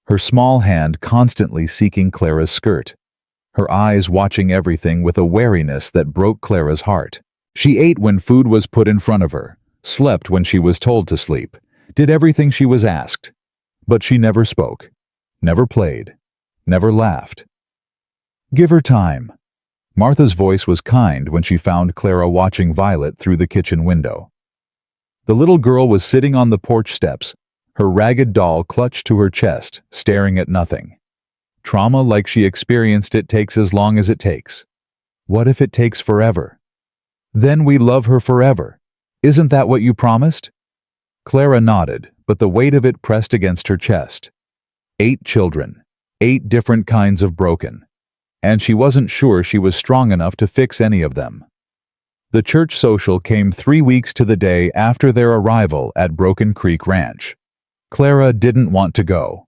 her small hand constantly seeking Clara's skirt, her eyes watching everything with a wariness that broke Clara's heart. She ate when food was put in front of her, slept when she was told to sleep, did everything she was asked. But she never spoke, never played, never laughed. "Give her time." Martha's voice was kind when she found Clara watching Violet through the kitchen window. The little girl was sitting on the porch steps, her ragged doll clutched to her chest, staring at nothing. Trauma like she experienced it takes as long as it takes. What if it takes forever? Then we love her forever. Isn't that what you promised? Clara nodded, but the weight of it pressed against her chest. 8 children, 8 different kinds of broken. And she wasn't sure she was strong enough to fix any of them. The church social came 3 weeks to the day after their arrival at Broken Creek Ranch. Clara didn't want to go.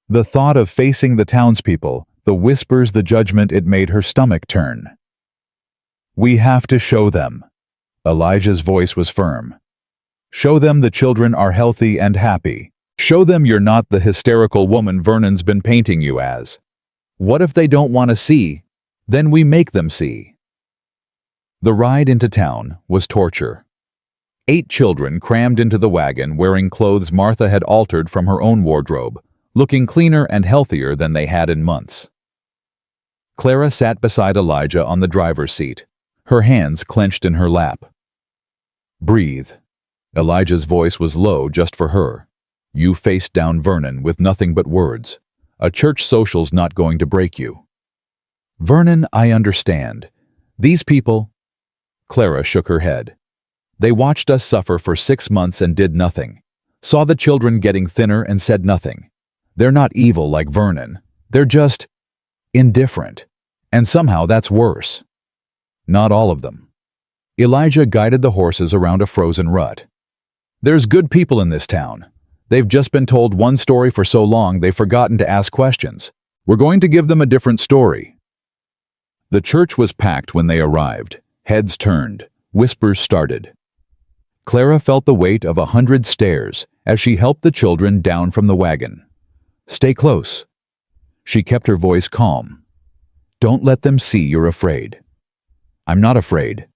The thought of facing the townspeople, the whispers, the judgment, it made her stomach turn. "We have to show them." Elijah's voice was firm. "Show them the children are healthy and happy. Show them you're not the hysterical woman Vernon's been painting you as. What if they don't want to see? Then we make them see." The ride into town was torture. 8 children crammed into the wagon wearing clothes Martha had altered from her own wardrobe, looking cleaner and healthier than they had in months. Clara sat beside Elijah on the driver's seat, her hands clenched in her lap. "Breathe." Elijah's voice was low just for her. "You faced down Vernon with nothing but words. A church social's not going to break you." "Vernon, I understand. These people—" Clara shook her head. "They watched us suffer for 6 months and did nothing. Saw the children getting thinner and said nothing. They're not evil like Vernon. They're just indifferent. And somehow that's worse." "Not all of them." Elijah guided the horses around a frozen rut. "There's good people in this town. They've just been told one story for so long they've forgotten to ask questions. We're going to give them a different story." The church was packed when they arrived. Heads turned. Whispers started. Clara felt the weight of 100 stares as she helped the children down from the wagon. "Stay close." She kept her voice calm. "Don't let them see you're afraid." "I'm not afraid."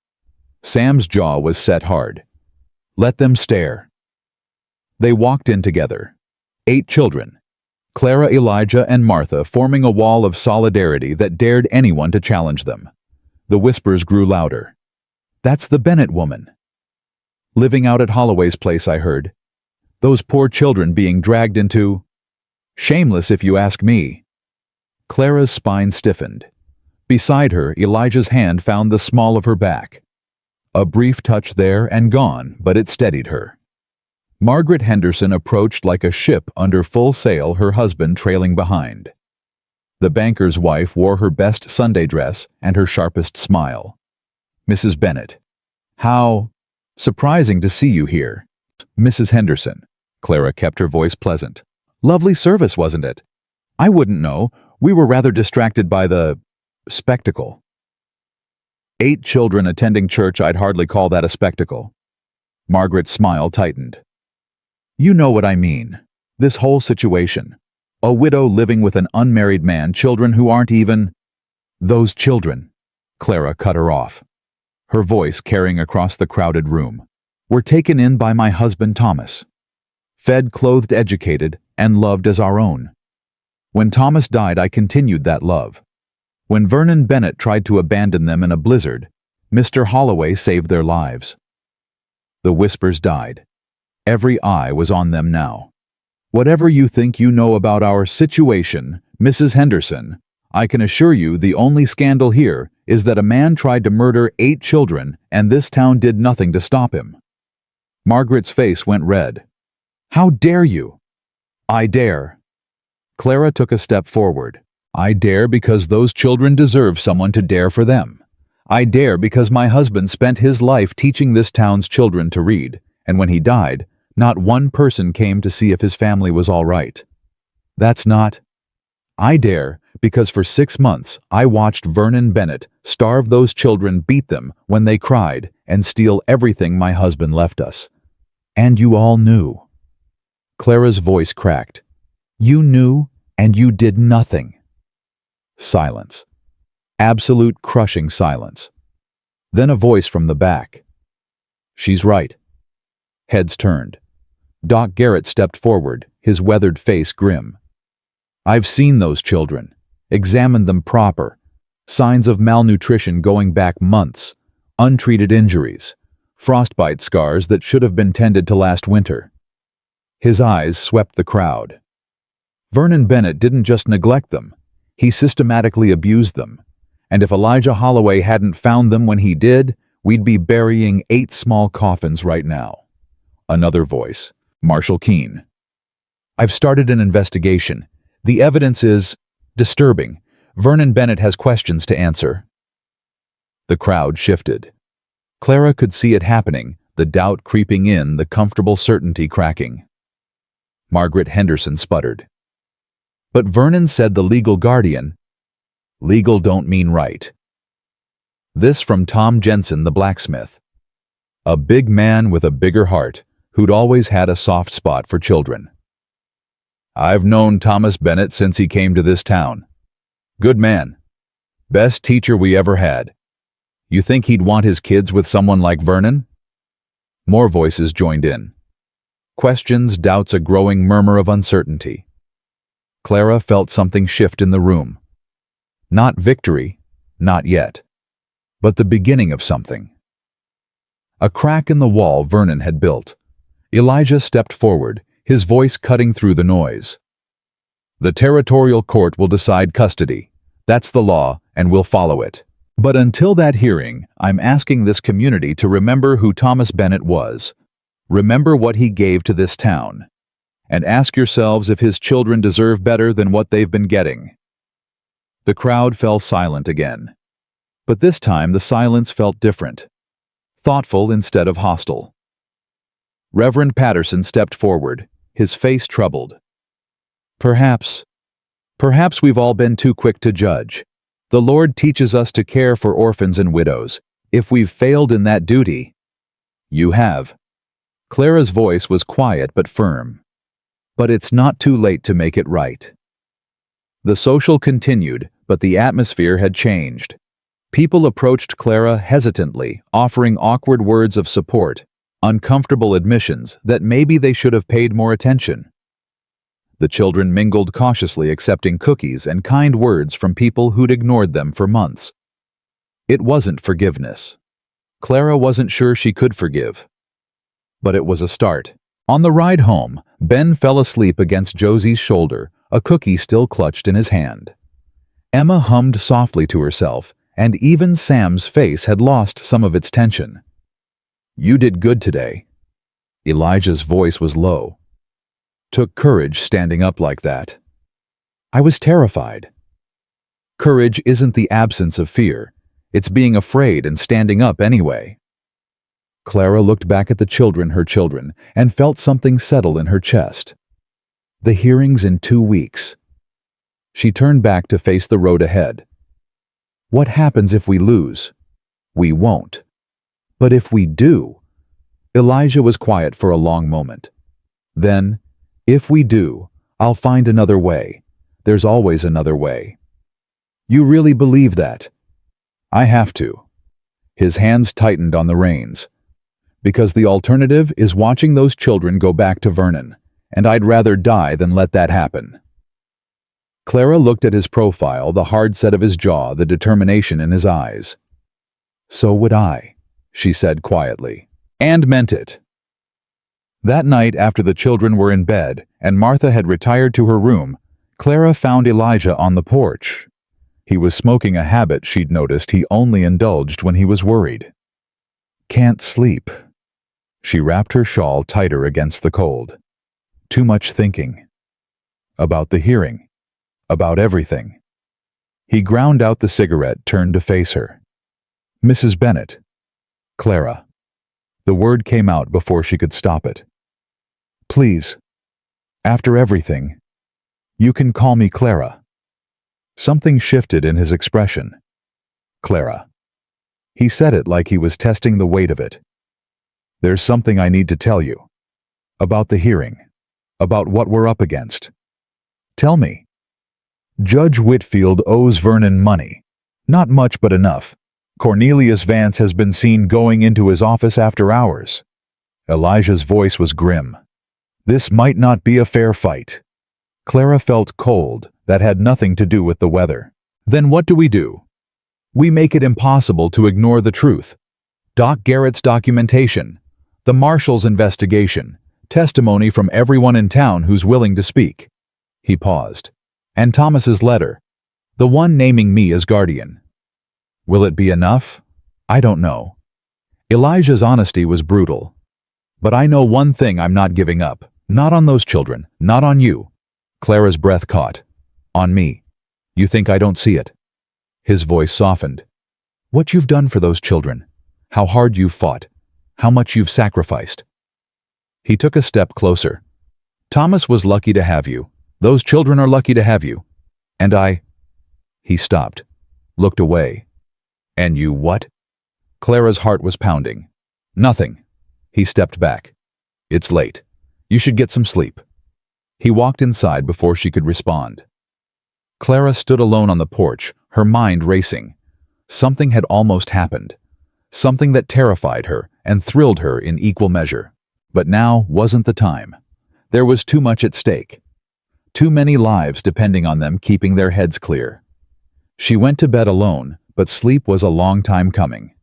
Sam's jaw was set hard. "Let them stare." They walked in together. 8 children. Clara, Elijah, and Martha forming a wall of solidarity that dared anyone to challenge them. The whispers grew louder. "That's the Bennett woman." "Living out at Holloway's place, I heard. Those poor children being dragged into—" "Shameless if you ask me." Clara's spine stiffened. Beside her, Elijah's hand found the small of her back. A brief touch there and gone, but it steadied her. Margaret Henderson approached like a ship under full sail, her husband trailing behind. The banker's wife wore her best Sunday dress and her sharpest smile. "Mrs. Bennett, how surprising to see you here." "Mrs. Henderson." Clara kept her voice pleasant. "Lovely service, wasn't it? I wouldn't know. We were rather distracted by the spectacle." 8 children attending church, I'd hardly call that a spectacle. Margaret's smile tightened. "You know what I mean. This whole situation. A widow living with an unmarried man, children who aren't even—" "Those children," Clara cut her off, her voice carrying across the crowded room, "were taken in by my husband Thomas. Fed, clothed, educated, and loved as our own. When Thomas died, I continued that love. When Vernon Bennett tried to abandon them in a blizzard, Mr. Holloway saved their lives." The whispers died. Every eye was on them now. "Whatever you think you know about our situation, Mrs. Henderson, I can assure you the only scandal here is that a man tried to murder 8 children and this town did nothing to stop him." Margaret's face went red. "How dare you?" "I dare." Clara took a step forward. "I dare because those children deserve someone to dare for them. I dare because my husband spent his life teaching this town's children to read, and when he died, not one person came to see if his family was all right. That's not. I dare, because for 6 months I watched Vernon Bennett starve those children, beat them when they cried, and steal everything my husband left us. And you all knew. Clara's voice cracked. You knew, and you did nothing. Silence. Absolute crushing silence. Then a voice from the back. She's right. Heads turned. Doc Garrett stepped forward, his weathered face grim. I've seen those children, examined them proper. Signs of malnutrition going back months, untreated injuries, frostbite scars that should have been tended to last winter. His eyes swept the crowd. Vernon Bennett didn't just neglect them, he systematically abused them. And if Elijah Holloway hadn't found them when he did, we'd be burying 8 small coffins right now. Another voice, Marshall Keene. I've started an investigation. The evidence is disturbing. Vernon Bennett has questions to answer. The crowd shifted. Clara could see it happening, the doubt creeping in, the comfortable certainty cracking. Margaret Henderson sputtered. But Vernon said the legal guardian. Legal don't mean right. This from Tom Jensen, the blacksmith. A big man with a bigger heart, who'd always had a soft spot for children. I've known Thomas Bennett since he came to this town. Good man. Best teacher we ever had. You think he'd want his kids with someone like Vernon? More voices joined in. Questions, doubts, a growing murmur of uncertainty. Clara felt something shift in the room. Not victory, not yet, but the beginning of something. A crack in the wall Vernon had built. Elijah stepped forward, his voice cutting through the noise. The territorial court will decide custody. That's the law, and we'll follow it. But until that hearing, I'm asking this community to remember who Thomas Bennett was. Remember what he gave to this town. And ask yourselves if his children deserve better than what they've been getting. The crowd fell silent again. But this time the silence felt different. Thoughtful instead of hostile. Reverend Patterson stepped forward, his face troubled. Perhaps we've all been too quick to judge. The Lord teaches us to care for orphans and widows. If we've failed in that duty, you have. Clara's voice was quiet but firm. But it's not too late to make it right. The social continued, but the atmosphere had changed. People approached Clara hesitantly, offering awkward words of support, uncomfortable admissions that maybe they should have paid more attention. The children mingled cautiously, accepting cookies and kind words from people who'd ignored them for months. It wasn't forgiveness. Clara wasn't sure she could forgive. But it was a start. On the ride home, Ben fell asleep against Josie's shoulder, a cookie still clutched in his hand. Emma hummed softly to herself, and even Sam's face had lost some of its tension. You did good today. Elijah's voice was low. Took courage standing up like that. I was terrified. Courage isn't the absence of fear. It's being afraid and standing up anyway. Clara looked back at her children, and felt something settle in her chest. The hearing's in 2 weeks. She turned back to face the road ahead. What happens if we lose? We won't. But if we do? Elijah was quiet for a long moment. Then, if we do, I'll find another way. There's always another way. You really believe that? I have to. His hands tightened on the reins. Because the alternative is watching those children go back to Vernon, and I'd rather die than let that happen. Clara looked at his profile, the hard set of his jaw, the determination in his eyes. So would I, she said quietly, and meant it. That night, after the children were in bed and Martha had retired to her room, Clara found Elijah on the porch. He was smoking, a habit she'd noticed he only indulged when he was worried. Can't sleep. She wrapped her shawl tighter against the cold. Too much thinking. About the hearing. About everything. He ground out the cigarette, turned to face her. Mrs. Bennett. Clara. The word came out before she could stop it. Please. After everything. You can call me Clara. Something shifted in his expression. Clara. He said it like he was testing the weight of it. There's something I need to tell you. About the hearing. About what we're up against. Tell me. Judge Whitfield owes Vernon money. Not much, but enough. Cornelius Vance has been seen going into his office after hours. Elijah's voice was grim. This might not be a fair fight. Clara felt cold. That had nothing to do with the weather. Then what do? We make it impossible to ignore the truth. Doc Garrett's documentation, the marshal's investigation, testimony from everyone in town who's willing to speak. He paused. And Thomas's letter, the one naming me as guardian. Will it be enough? I don't know. Elijah's honesty was brutal. But I know one thing I'm not giving up. Not on those children. Not on you. Clara's breath caught. On me. You think I don't see it? His voice softened. What you've done for those children. How hard you've fought. How much you've sacrificed. He took a step closer. Thomas was lucky to have you. Those children are lucky to have you. And I... He stopped. Looked away. And you what? Clara's heart was pounding. Nothing. He stepped back. It's late. You should get some sleep. He walked inside before she could respond. Clara stood alone on the porch, her mind racing. Something had almost happened. Something that terrified her and thrilled her in equal measure. But now wasn't the time. There was too much at stake. Too many lives depending on them keeping their heads clear. She went to bed alone, but sleep was a long time coming.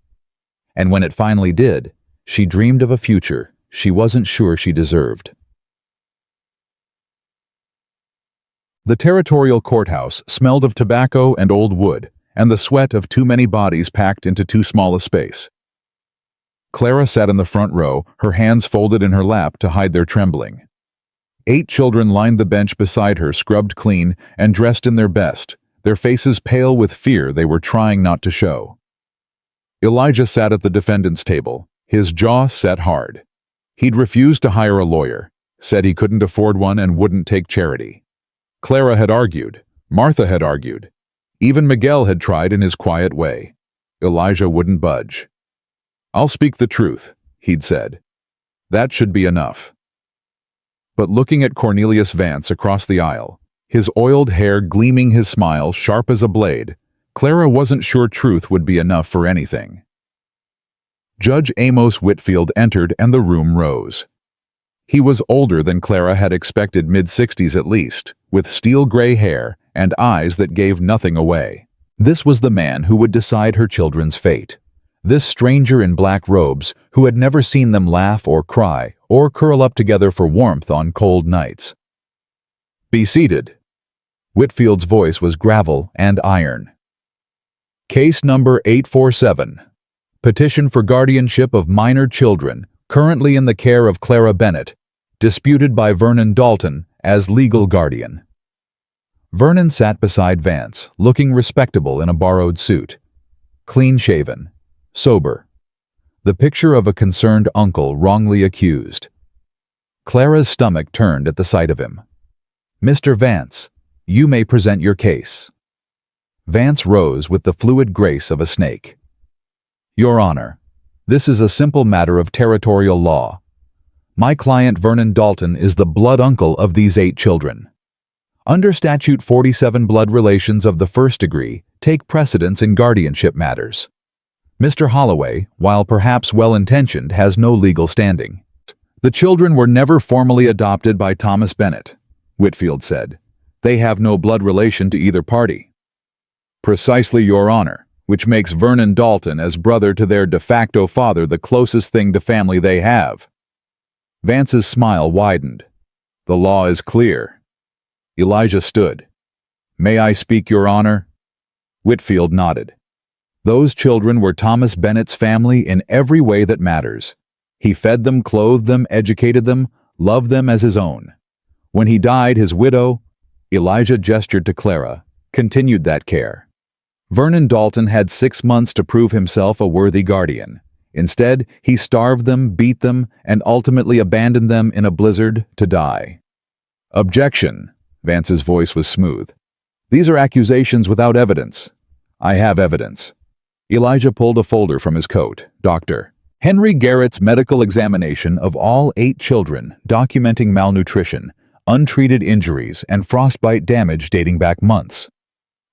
And when it finally did, she dreamed of a future she wasn't sure she deserved. The territorial courthouse smelled of tobacco and old wood, and the sweat of too many bodies packed into too small a space. Clara sat in the front row, her hands folded in her lap to hide their trembling. 8 children lined the bench beside her, scrubbed clean and dressed in their best, their faces pale with fear they were trying not to show. Elijah sat at the defendant's table, his jaw set hard. He'd refused to hire a lawyer, said he couldn't afford one and wouldn't take charity. Clara had argued, Martha had argued. Even Miguel had tried in his quiet way. Elijah wouldn't budge. I'll speak the truth, he'd said. That should be enough. But looking at Cornelius Vance across the aisle, his oiled hair gleaming, his smile sharp as a blade, Clara wasn't sure truth would be enough for anything. Judge Amos Whitfield entered and the room rose. He was older than Clara had expected, mid-60s at least, with steel-gray hair and eyes that gave nothing away. This was the man who would decide her children's fate. This stranger in black robes who had never seen them laugh or cry or curl up together for warmth on cold nights. Be seated. Whitfield's voice was gravel and iron. Case number 847. Petition for guardianship of minor children currently in the care of Clara Bennett, disputed by Vernon Dalton as legal guardian. Vernon sat beside Vance, looking respectable in a borrowed suit. Clean-shaven. Sober. The picture of a concerned uncle wrongly accused. Clara's stomach turned at the sight of him. Mr. Vance, you may present your case. Vance rose with the fluid grace of a snake. Your Honor, this is a simple matter of territorial law. My client Vernon Dalton is the blood uncle of these 8 children. Under Statute 47, blood relations of the first degree take precedence in guardianship matters. Mr. Holloway, while perhaps well-intentioned, has no legal standing. The children were never formally adopted by Thomas Bennett, Whitfield said. They have no blood relation to either party. Precisely, Your Honor, which makes Vernon Dalton as brother to their de facto father the closest thing to family they have. Vance's smile widened. The law is clear. Elijah stood. May I speak, Your Honor? Whitfield nodded. Those children were Thomas Bennett's family in every way that matters. He fed them, clothed them, educated them, loved them as his own. When he died, his widow, Elijah gestured to Clara, continued that care. Vernon Dalton had 6 months to prove himself a worthy guardian. Instead, he starved them, beat them, and ultimately abandoned them in a blizzard to die. Objection. Vance's voice was smooth. "These are accusations without evidence." "I have evidence." Elijah pulled a folder from his coat. "Dr. Henry Garrett's medical examination of all 8 children, documenting malnutrition, untreated injuries, and frostbite damage dating back months.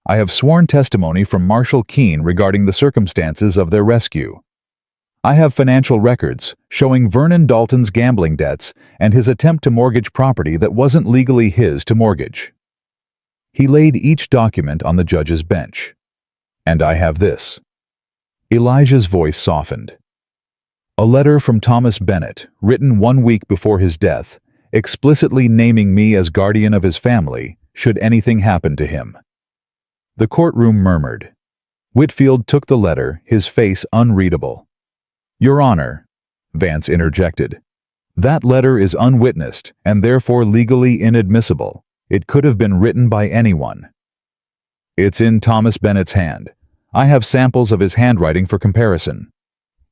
I have sworn testimony from Marshall Keene regarding the circumstances of their rescue. I have financial records showing Vernon Dalton's gambling debts and his attempt to mortgage property that wasn't legally his to mortgage." He laid each document on the judge's bench. "And I have this." Elijah's voice softened. "A letter from Thomas Bennett, written 1 week before his death, explicitly naming me as guardian of his family should anything happen to him." The courtroom murmured. Whitfield took the letter, his face unreadable. "Your Honor," Vance interjected, "that letter is unwitnessed and therefore legally inadmissible. It could have been written by anyone." "It's in Thomas Bennett's hand. I have samples of his handwriting for comparison."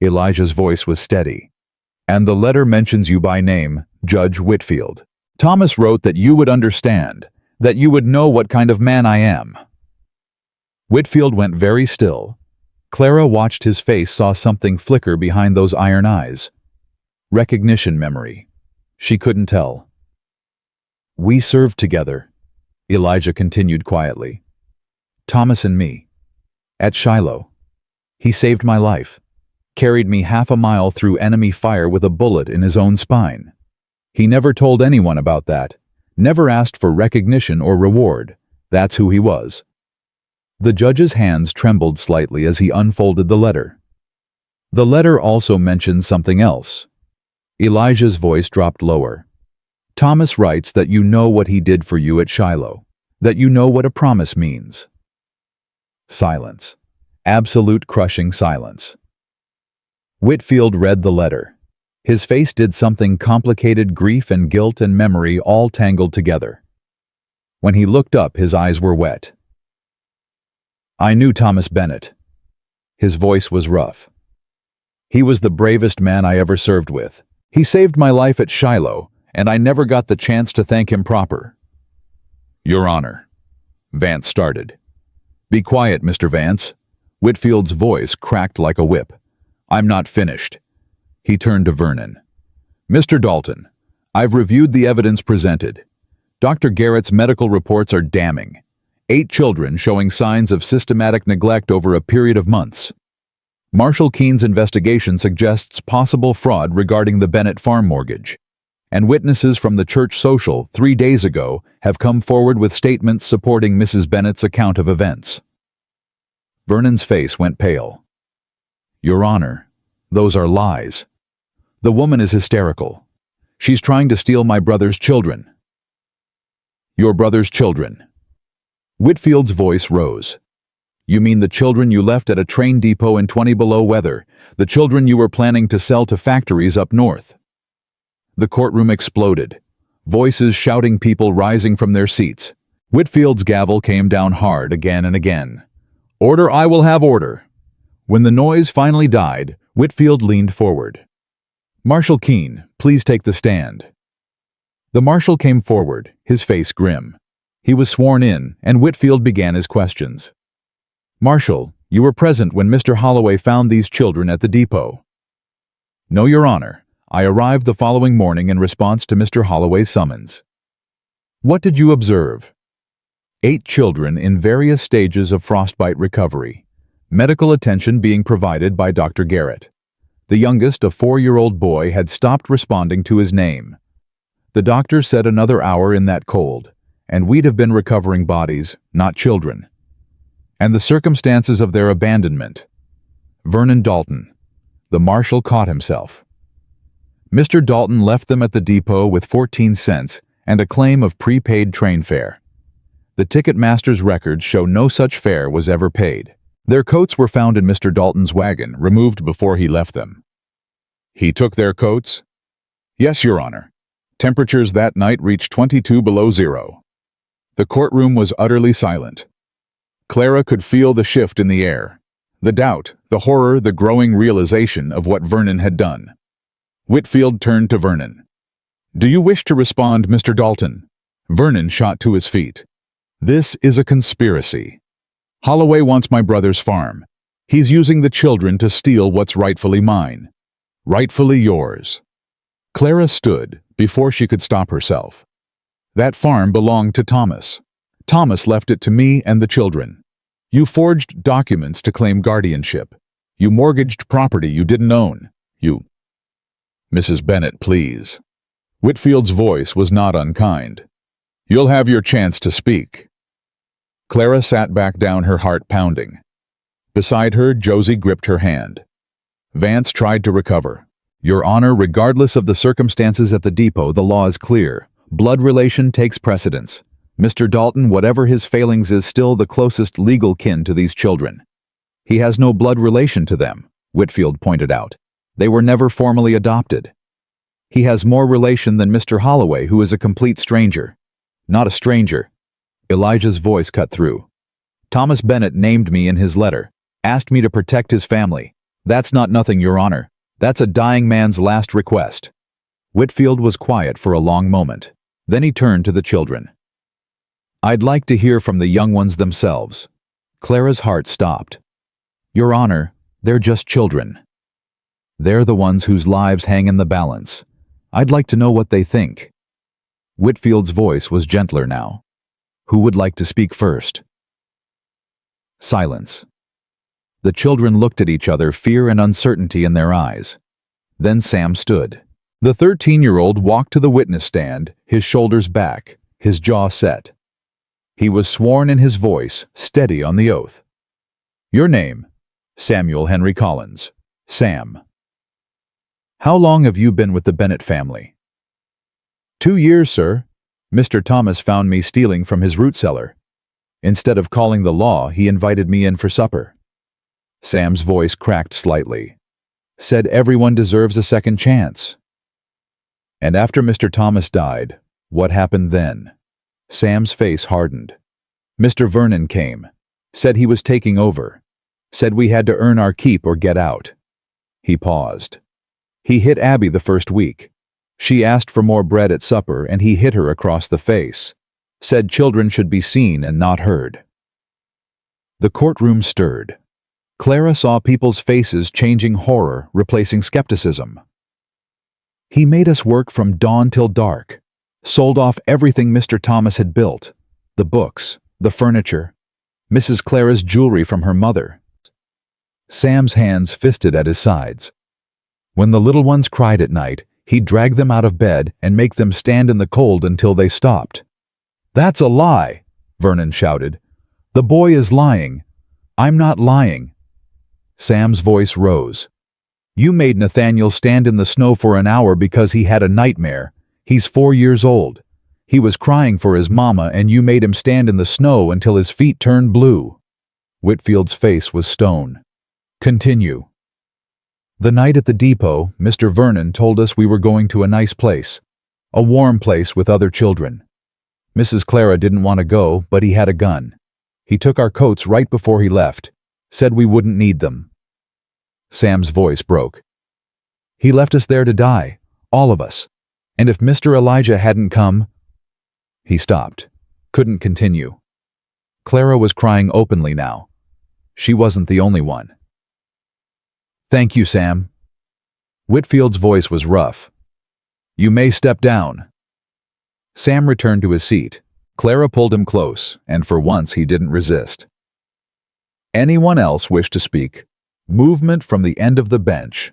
Elijah's voice was steady. "And the letter mentions you by name, Judge Whitfield. Thomas wrote that you would understand, that you would know what kind of man I am." Whitfield went very still. Clara watched his face, saw something flicker behind those iron eyes. Recognition memory. She couldn't tell. "We served together," Elijah continued quietly. "Thomas and me. At Shiloh. He saved my life. Carried me half a mile through enemy fire with a bullet in his own spine. He never told anyone about that. Never asked for recognition or reward. That's who he was." The judge's hands trembled slightly as he unfolded the letter. The letter also mentioned something else. Elijah's voice dropped lower. "Thomas writes that you know what he did for you at Shiloh, that you know what a promise means." Silence. Absolute crushing silence. Whitfield read the letter. His face did something complicated, grief and guilt and memory all tangled together. When he looked up, his eyes were wet. "I knew Thomas Bennett." His voice was rough. "He was the bravest man I ever served with. He saved my life at Shiloh, and I never got the chance to thank him proper." "Your Honor," Vance started. "Be quiet, Mr. Vance." Whitfield's voice cracked like a whip. "I'm not finished." He turned to Vernon. "Mr. Dalton, I've reviewed the evidence presented. Dr. Garrett's medical reports are damning. 8 children showing signs of systematic neglect over a period of months. Marshall Keene's investigation suggests possible fraud regarding the Bennett farm mortgage. And witnesses from the church social 3 days ago have come forward with statements supporting Mrs. Bennett's account of events." Vernon's face went pale. "Your Honor, those are lies. The woman is hysterical. She's trying to steal my brother's children." "Your brother's children." Whitfield's voice rose. "You mean the children you left at a train depot in 20 below weather, the children you were planning to sell to factories up north?" The courtroom exploded, voices shouting, people rising from their seats. Whitfield's gavel came down hard again and again. "Order, I will have order." When the noise finally died, Whitfield leaned forward. "Marshall Keene, please take the stand." The marshal came forward, his face grim. He was sworn in, and Whitfield began his questions. "Marshal, you were present when Mr. Holloway found these children at the depot?" "No, Your Honor. I arrived the following morning in response to Mr. Holloway's summons." "What did you observe?" 8 children in various stages of frostbite recovery. Medical attention being provided by Dr. Garrett. The youngest, a 4-year-old boy, had stopped responding to his name. The doctor said another hour in that cold, and we'd have been recovering bodies, not children. And the circumstances of their abandonment. Vernon Dalton. The marshal caught himself. Mr. Dalton left them at the depot with 14 cents and a claim of prepaid train fare. The ticket master's records show no such fare was ever paid. Their coats were found in Mr. Dalton's wagon, removed before he left them. "He took their coats?" "Yes, Your Honor. Temperatures that night reached 22 below zero." The courtroom was utterly silent. Clara could feel the shift in the air, the doubt, the horror, the growing realization of what Vernon had done. Whitfield turned to Vernon. "Do you wish to respond, Mr. Dalton?" Vernon shot to his feet. This is a conspiracy. Holloway wants my brother's farm. He's using the children to steal what's rightfully mine. Rightfully yours. Clara stood before she could stop herself. That farm belonged to Thomas. Thomas left it to me and the children. You forged documents to claim guardianship. You mortgaged property you didn't own. You... Mrs. Bennet, please. Whitfield's voice was not unkind. You'll have your chance to speak. Clara sat back down, her heart pounding. Beside her, Josie gripped her hand. Vance tried to recover. Your Honor, regardless of the circumstances at the depot, the law is clear. Blood relation takes precedence. Mr. Dalton, whatever his failings, is still the closest legal kin to these children. He has no blood relation to them, Whitfield pointed out. They were never formally adopted. He has more relation than Mr. Holloway, who is a complete stranger. Not a stranger. Elijah's voice cut through. Thomas Bennet named me in his letter, asked me to protect his family. That's not nothing, Your Honor. That's a dying man's last request. Whitfield was quiet for a long moment. Then he turned to the children. I'd like to hear from the young ones themselves. Clara's heart stopped. Your Honor, they're just children. They're the ones whose lives hang in the balance. I'd like to know what they think. Whitfield's voice was gentler now. Who would like to speak first? Silence. The children looked at each other, fear and uncertainty in their eyes. Then Sam stood. The 13-year-old walked to the witness stand, his shoulders back, his jaw set. He was sworn in, his voice steady on the oath. Your name? Samuel Henry Collins. Sam. How long have you been with the Bennet family? 2 years, sir. Mr. Thomas found me stealing from his root cellar. Instead of calling the law, he invited me in for supper. Sam's voice cracked slightly. Said everyone deserves a second chance. And after Mr. Thomas died, what happened then? Sam's face hardened. Mr. Vernon came. Said he was taking over. Said we had to earn our keep or get out. He paused. He hit Abby the first week. She asked for more bread at supper and he hit her across the face. Said children should be seen and not heard. The courtroom stirred. Clara saw people's faces changing, horror replacing skepticism. He made us work from dawn till dark. Sold off everything Mr. Thomas had built. The books, the furniture, Mrs. Clara's jewelry from her mother. Sam's hands fisted at his sides. When the little ones cried at night, he'd drag them out of bed and make them stand in the cold until they stopped. That's a lie, Vernon shouted. The boy is lying. I'm not lying. Sam's voice rose. You made Nathaniel stand in the snow for an hour because he had a nightmare. He's 4 years old. He was crying for his mama and you made him stand in the snow until his feet turned blue. Whitfield's face was stone. Continue. The night at the depot, Mr. Vernon told us we were going to a nice place. A warm place with other children. Mrs. Clara didn't want to go, but he had a gun. He took our coats right before he left. Said we wouldn't need them. Sam's voice broke. He left us there to die, all of us. And if Mr. Elijah hadn't come... He stopped. Couldn't continue. Clara was crying openly now. She wasn't the only one. Thank you, Sam. Whitfield's voice was rough. You may step down. Sam returned to his seat. Clara pulled him close, and for once he didn't resist. Anyone else wish to speak? Movement from the end of the bench.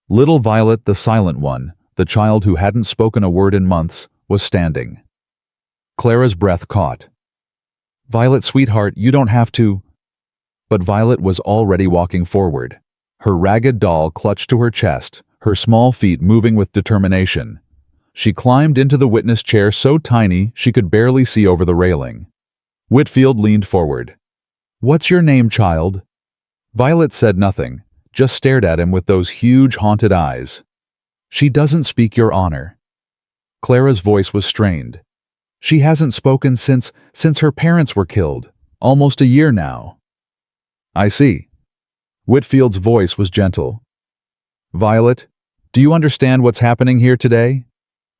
Little Violet, the silent one, the child who hadn't spoken a word in months, was standing. Clara's breath caught. Violet, sweetheart, you don't have to... But Violet was already walking forward. Her ragged doll clutched to her chest, her small feet moving with determination. She climbed into the witness chair so tiny she could barely see over the railing. Whitfield leaned forward. What's your name, child? Violet said nothing, just stared at him with those huge haunted eyes. She doesn't speak, Your Honor. Clara's voice was strained. She hasn't spoken since her parents were killed, almost a year now. I see. Whitfield's voice was gentle. Violet, do you understand what's happening here today?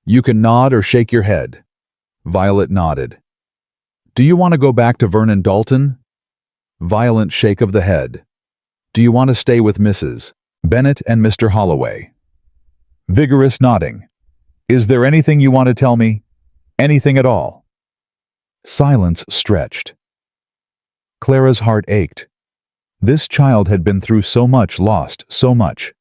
You can nod or shake your head. Violet nodded. Do you want to go back to Vernon Dalton? Violent shake of the head. Do you want to stay with Mrs. Bennet and Mr. Holloway? Vigorous nodding. Is there anything you want to tell me? Anything at all? Silence stretched. Clara's heart ached. This child had been through so much, lost so much.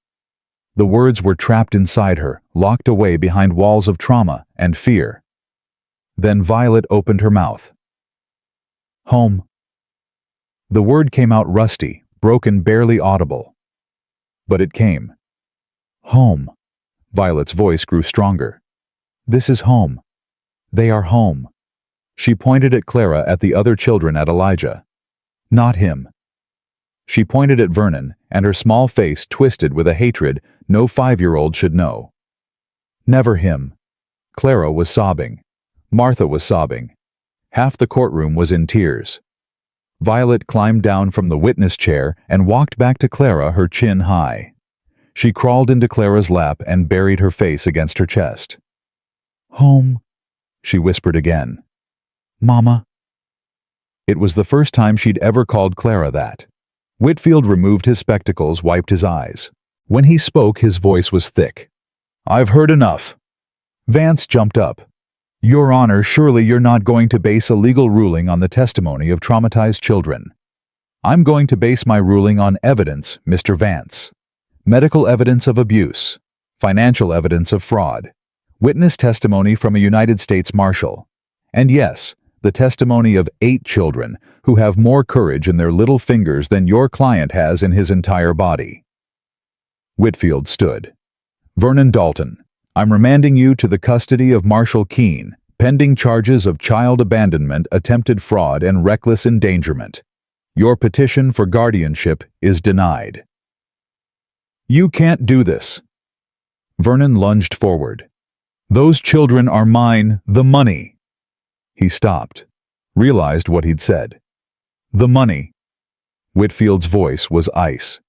The words were trapped inside her, locked away behind walls of trauma and fear. Then Violet opened her mouth. Home. The word came out rusty, broken, barely audible. But it came. Home. Violet's voice grew stronger. This is home. They are home. She pointed at Clara, at the other children, at Elijah. Not him. She pointed at Vernon, and her small face twisted with a hatred no 5-year-old should know. Never him. Clara was sobbing. Martha was sobbing. Half the courtroom was in tears. Violet climbed down from the witness chair and walked back to Clara, her chin high. She crawled into Clara's lap and buried her face against her chest. Home, she whispered again. Mama. It was the first time she'd ever called Clara that. Whitfield removed his spectacles, wiped his eyes. When he spoke, his voice was thick. I've heard enough. Vance jumped up. Your Honor, surely you're not going to base a legal ruling on the testimony of traumatized children. I'm going to base my ruling on evidence, Mr. Vance. Medical evidence of abuse, financial evidence of fraud, witness testimony from a United States Marshal, and yes, the testimony of 8 children who have more courage in their little fingers than your client has in his entire body. Whitfield stood. Vernon Dalton, I'm remanding you to the custody of Marshal Keene, pending charges of child abandonment, attempted fraud, and reckless endangerment. Your petition for guardianship is denied. You can't do this. Vernon lunged forward. Those children are mine, the money. He stopped, realized what he'd said. The money. Whitfield's voice was ice.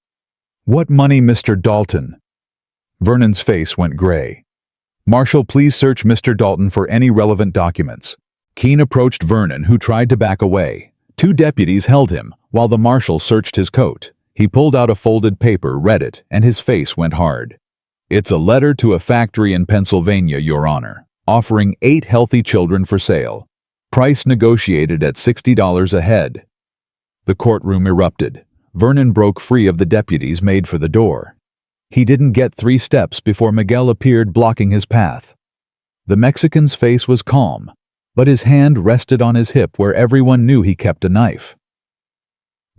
What money, Mr. Dalton? Vernon's face went gray. Marshal, please search Mr. Dalton for any relevant documents. Keene approached Vernon, who tried to back away. 2 deputies held him, while the marshal searched his coat. He pulled out a folded paper, read it, and his face went hard. It's a letter to a factory in Pennsylvania, Your Honor, offering 8 healthy children for sale. Price negotiated at $60 a head. The courtroom erupted. Vernon broke free of the deputies, made for the door. He didn't get 3 steps before Miguel appeared, blocking his path. The Mexican's face was calm, but his hand rested on his hip where everyone knew he kept a knife.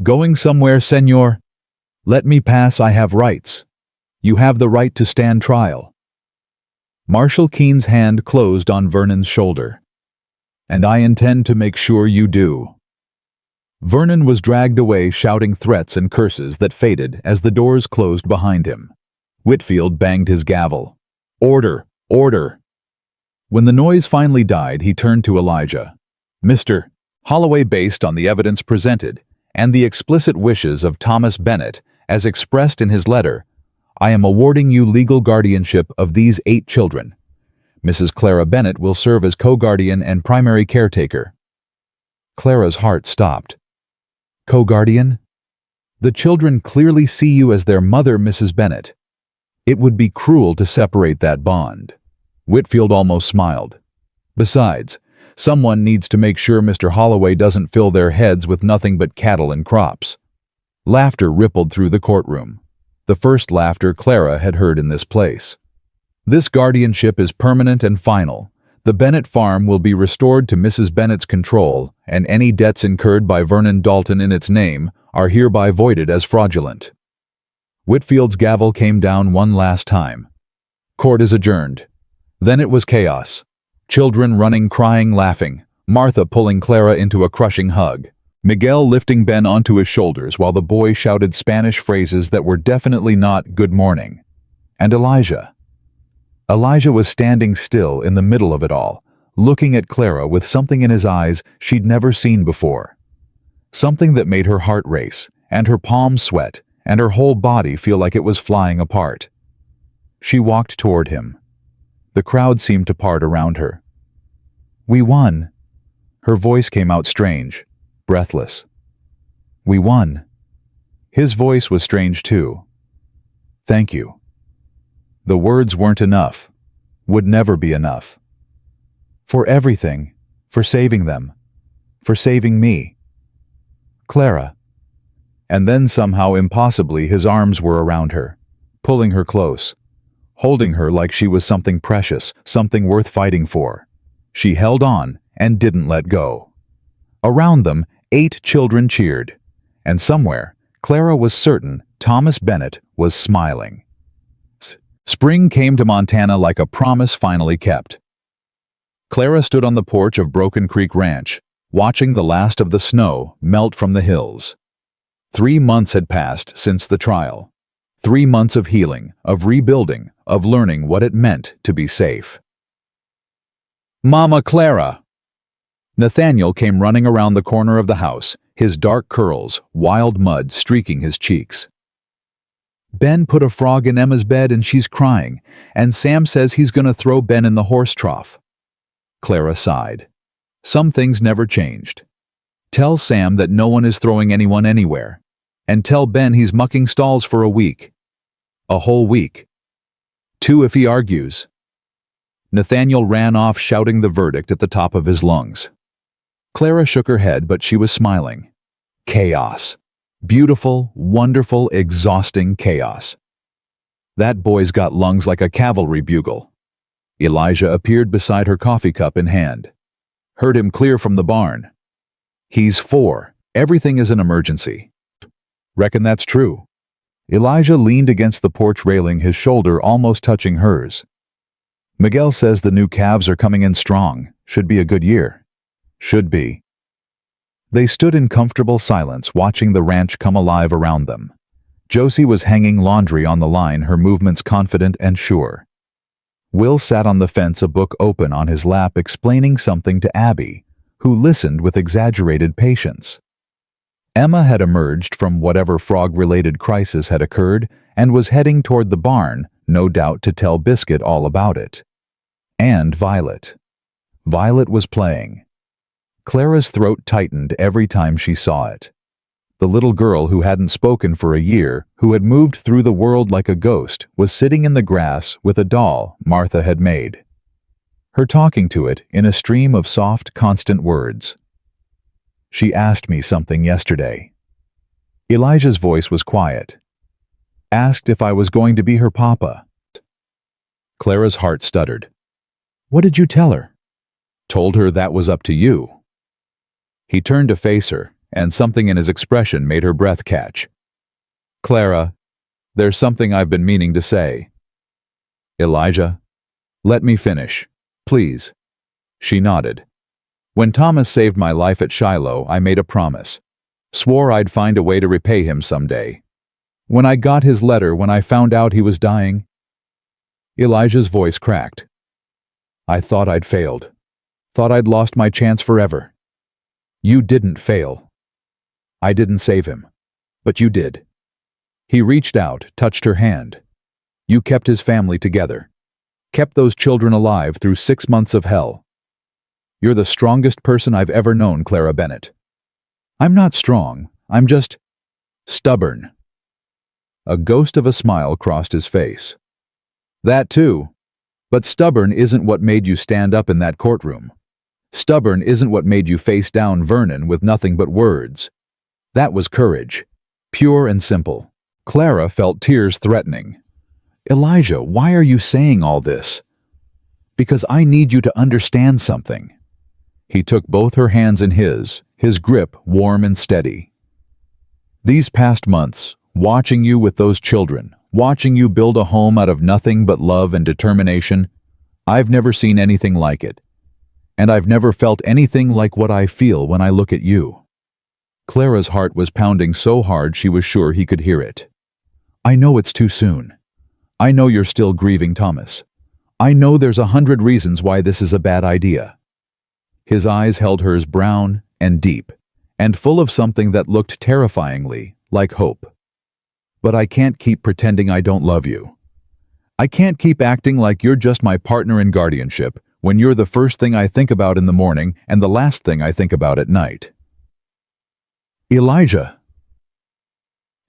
Going somewhere, senor? Let me pass, I have rights. You have the right to stand trial. Marshal Keene's hand closed on Vernon's shoulder. And I intend to make sure you do. Vernon was dragged away, shouting threats and curses that faded as the doors closed behind him. Whitfield banged his gavel. Order! Order! When the noise finally died, he turned to Elijah. Mr. Holloway, based on the evidence presented and the explicit wishes of Thomas Bennet, as expressed in his letter, I am awarding you legal guardianship of these 8 children. Mrs. Clara Bennet will serve as co-guardian and primary caretaker. Clara's heart stopped. Co-guardian? The children clearly see you as their mother, Mrs. Bennet. It would be cruel to separate that bond. Whitfield almost smiled. Besides, someone needs to make sure Mr. Holloway doesn't fill their heads with nothing but cattle and crops. Laughter rippled through the courtroom. The first laughter Clara had heard in this place. This guardianship is permanent and final. The Bennet farm will be restored to Mrs. Bennet's control, and any debts incurred by Vernon Dalton in its name are hereby voided as fraudulent. Whitfield's gavel came down one last time. Court is adjourned. Then it was chaos. Children running, crying, laughing. Martha pulling Clara into a crushing hug. Miguel lifting Ben onto his shoulders while the boy shouted Spanish phrases that were definitely not good morning. And Elijah. Elijah was standing still in the middle of it all, looking at Clara with something in his eyes she'd never seen before. Something that made her heart race, and her palms sweat, and her whole body feel like it was flying apart. She walked toward him. The crowd seemed to part around her. We won. Her voice came out strange, breathless. We won. His voice was strange too. Thank you. The words weren't enough, would never be enough. For everything, for saving them, for saving me. Clara. And then somehow impossibly his arms were around her, pulling her close, holding her like she was something precious, something worth fighting for. She held on and didn't let go. Around them, 8 children cheered, and somewhere, Clara was certain Thomas Bennett was smiling. Spring came to Montana like a promise finally kept. Clara stood on the porch of Broken Creek Ranch, watching the last of the snow melt from the hills. 3 months had passed since the trial. 3 months of healing, of rebuilding, of learning what it meant to be safe. Mama Clara! Nathaniel came running around the corner of the house, his dark curls, wild mud streaking his cheeks. Ben put a frog in Emma's bed and she's crying, and Sam says he's gonna throw Ben in the horse trough. Clara sighed. Some things never changed. Tell Sam that no one is throwing anyone anywhere, and tell Ben he's mucking stalls for a week. A whole week. 2 if he argues. Nathaniel ran off shouting the verdict at the top of his lungs. Clara shook her head, but she was smiling. Chaos. Beautiful, wonderful, exhausting chaos. That boy's got lungs like a cavalry bugle. Elijah appeared beside her coffee cup in hand. Heard him clear from the barn. He's 4. Everything is an emergency. Reckon that's true. Elijah leaned against the porch railing, his shoulder almost touching hers. Miguel says the new calves are coming in strong. Should be a good year. Should be. They stood in comfortable silence, watching the ranch come alive around them. Josie was hanging laundry on the line, her movements confident and sure. Will sat on the fence, a book open on his lap, explaining something to Abby, who listened with exaggerated patience. Emma had emerged from whatever frog-related crisis had occurred and was heading toward the barn, no doubt to tell Biscuit all about it. And Violet. Violet was playing. Clara's throat tightened every time she saw it. The little girl who hadn't spoken for a year, who had moved through the world like a ghost, was sitting in the grass with a doll Martha had made. Her talking to it in a stream of soft, constant words. She asked me something yesterday. Elijah's voice was quiet. Asked if I was going to be her papa. Clara's heart stuttered. What did you tell her? Told her that was up to you. He turned to face her, and something in his expression made her breath catch. Clara, there's something I've been meaning to say. Elijah, let me finish, please. She nodded. When Thomas saved my life at Shiloh, I made a promise. Swore I'd find a way to repay him someday. When I got his letter, when I found out he was dying, Elijah's voice cracked. I thought I'd failed. Thought I'd lost my chance forever. You didn't fail. I didn't save him, but you did. He reached out, touched her hand. You kept his family together. Kept those children alive through 6 months of hell. You're the strongest person I've ever known, Clara Bennett. I'm not strong. I'm just stubborn. A ghost of a smile crossed his face. That too. But stubborn isn't what made you stand up in that courtroom. Stubborn isn't what made you face down Vernon with nothing but words. That was courage. Pure and simple. Clara felt tears threatening. Elijah, why are you saying all this? Because I need you to understand something. He took both her hands in his grip warm and steady. These past months, watching you with those children, watching you build a home out of nothing but love and determination, I've never seen anything like it. And I've never felt anything like what I feel when I look at you. Clara's heart was pounding so hard she was sure he could hear it. I know it's too soon. I know you're still grieving Thomas. I know there's 100 reasons why this is a bad idea. His eyes held hers, brown and deep, and full of something that looked terrifyingly like hope. But I can't keep pretending I don't love you. I can't keep acting like you're just my partner in guardianship when you're the first thing I think about in the morning and the last thing I think about at night. Elijah.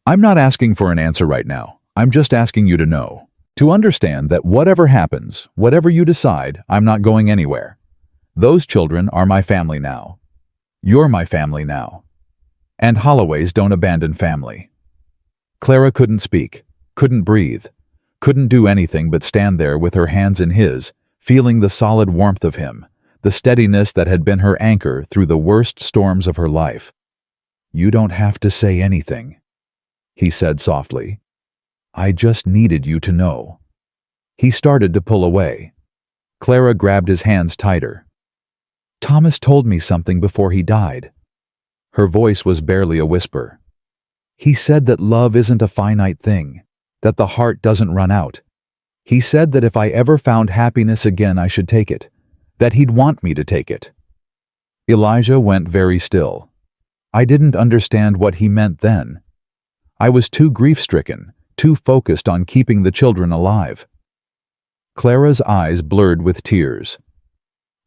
I'm not asking for an answer right now. I'm just asking you to know, to understand that whatever happens, whatever you decide, I'm not going anywhere. Those children are my family now. You're my family now. And Holloways don't abandon family. Clara couldn't speak, couldn't breathe, couldn't do anything but stand there with her hands in his, feeling the solid warmth of him, the steadiness that had been her anchor through the worst storms of her life. You don't have to say anything, he said softly. I just needed you to know. He started to pull away. Clara grabbed his hands tighter. Thomas told me something before he died. Her voice was barely a whisper. He said that love isn't a finite thing, that the heart doesn't run out. He said that if I ever found happiness again, I should take it, that he'd want me to take it. Elijah went very still. I didn't understand what he meant then. I was too grief-stricken, too focused on keeping the children alive. Clara's eyes blurred with tears.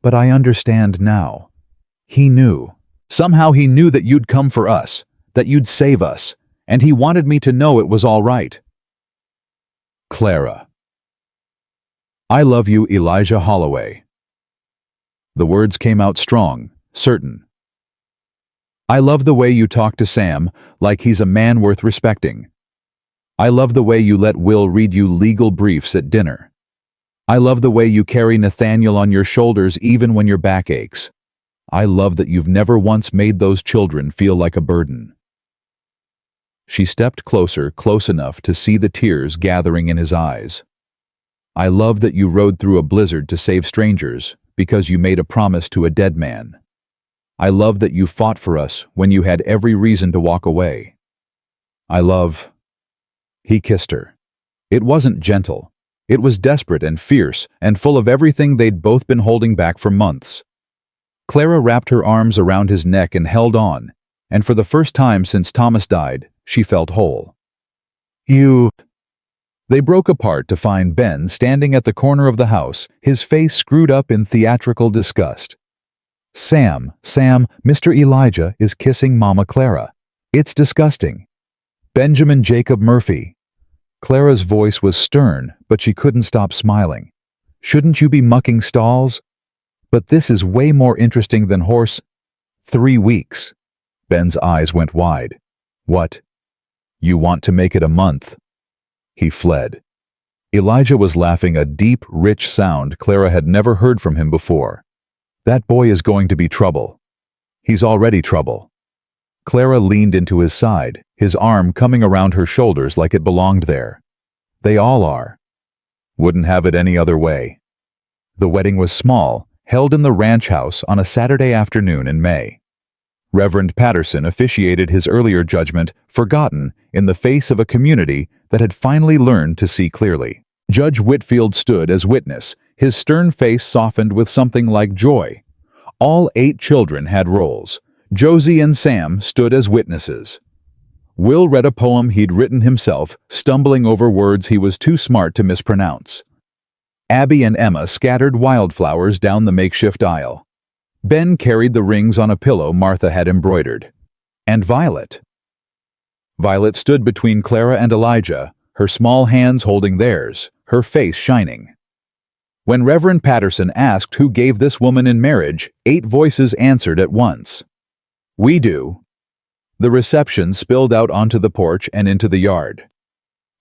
But I understand now. He knew. Somehow he knew that you'd come for us, that you'd save us, and he wanted me to know it was all right. Clara. I love you, Elijah Holloway. The words came out strong, certain. I love the way you talk to Sam like he's a man worth respecting. I love the way you let Will read you legal briefs at dinner. I love the way you carry Nathaniel on your shoulders even when your back aches. I love that you've never once made those children feel like a burden. She stepped closer, close enough to see the tears gathering in his eyes. I love that you rode through a blizzard to save strangers because you made a promise to a dead man. I love that you fought for us when you had every reason to walk away. I love... He kissed her. It wasn't gentle. It was desperate and fierce and full of everything they'd both been holding back for months. Clara wrapped her arms around his neck and held on, and for the first time since Thomas died, she felt whole. You... They broke apart to find Ben standing at the corner of the house, his face screwed up in theatrical disgust. Sam, Mr. Elijah is kissing Mama Clara. It's disgusting. Benjamin Jacob Murphy. Clara's voice was stern, but she couldn't stop smiling. Shouldn't you be mucking stalls? But this is way more interesting than horse... 3 weeks. Ben's eyes went wide. What? You want to make it a month? He fled. Elijah was laughing, a deep, rich sound Clara had never heard from him before. That boy is going to be trouble. He's already trouble. Clara leaned into his side, his arm coming around her shoulders like it belonged there. They all are. Wouldn't have it any other way. The wedding was small, held in the ranch house on a Saturday afternoon in May. Reverend Patterson officiated his earlier judgment, forgotten, in the face of a community that had finally learned to see clearly. Judge Whitfield stood as witness, his stern face softened with something like joy. All 8 children had roles. Josie and Sam stood as witnesses. Will read a poem he'd written himself, stumbling over words he was too smart to mispronounce. Abby and Emma scattered wildflowers down the makeshift aisle. Ben carried the rings on a pillow Martha had embroidered. And Violet. Violet stood between Clara and Elijah, her small hands holding theirs, her face shining. When Reverend Patterson asked who gave this woman in marriage, 8 voices answered at once. We do. The reception spilled out onto the porch and into the yard.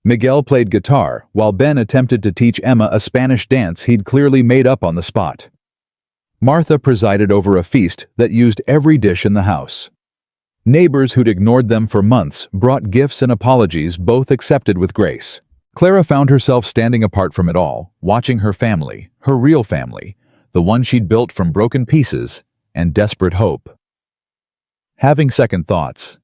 Miguel played guitar, while Ben attempted to teach Emma a Spanish dance he'd clearly made up on the spot. Martha presided over a feast that used every dish in the house. Neighbors who'd ignored them for months brought gifts and apologies, both accepted with grace. Clara found herself standing apart from it all, watching her family, her real family, the one she'd built from broken pieces and desperate hope. Having second thoughts,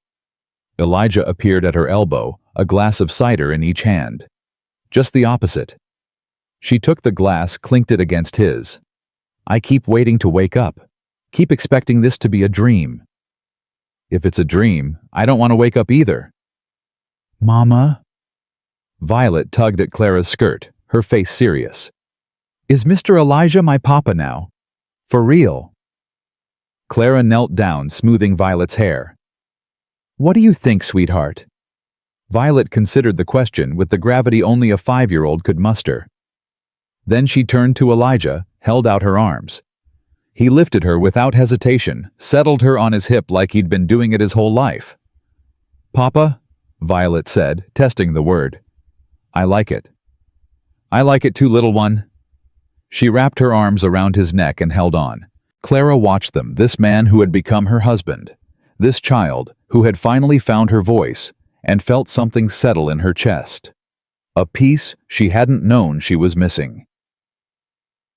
Elijah appeared at her elbow, a glass of cider in each hand. Just the opposite. She took the glass, clinked it against his. I keep waiting to wake up. Keep expecting this to be a dream. If it's a dream, I don't want to wake up either. Mama? Violet tugged at Clara's skirt, her face serious. Is Mr. Elijah my papa now? For real? Clara knelt down, smoothing Violet's hair. What do you think, sweetheart? Violet considered the question with the gravity only a 5-year-old could muster. Then she turned to Elijah, held out her arms. He lifted her without hesitation, settled her on his hip like he'd been doing it his whole life. Papa, Violet said, testing the word. I like it. I like it too, little one. She wrapped her arms around his neck and held on. Clara watched them, this man who had become her husband, this child who had finally found her voice, and felt something settle in her chest. A peace she hadn't known she was missing.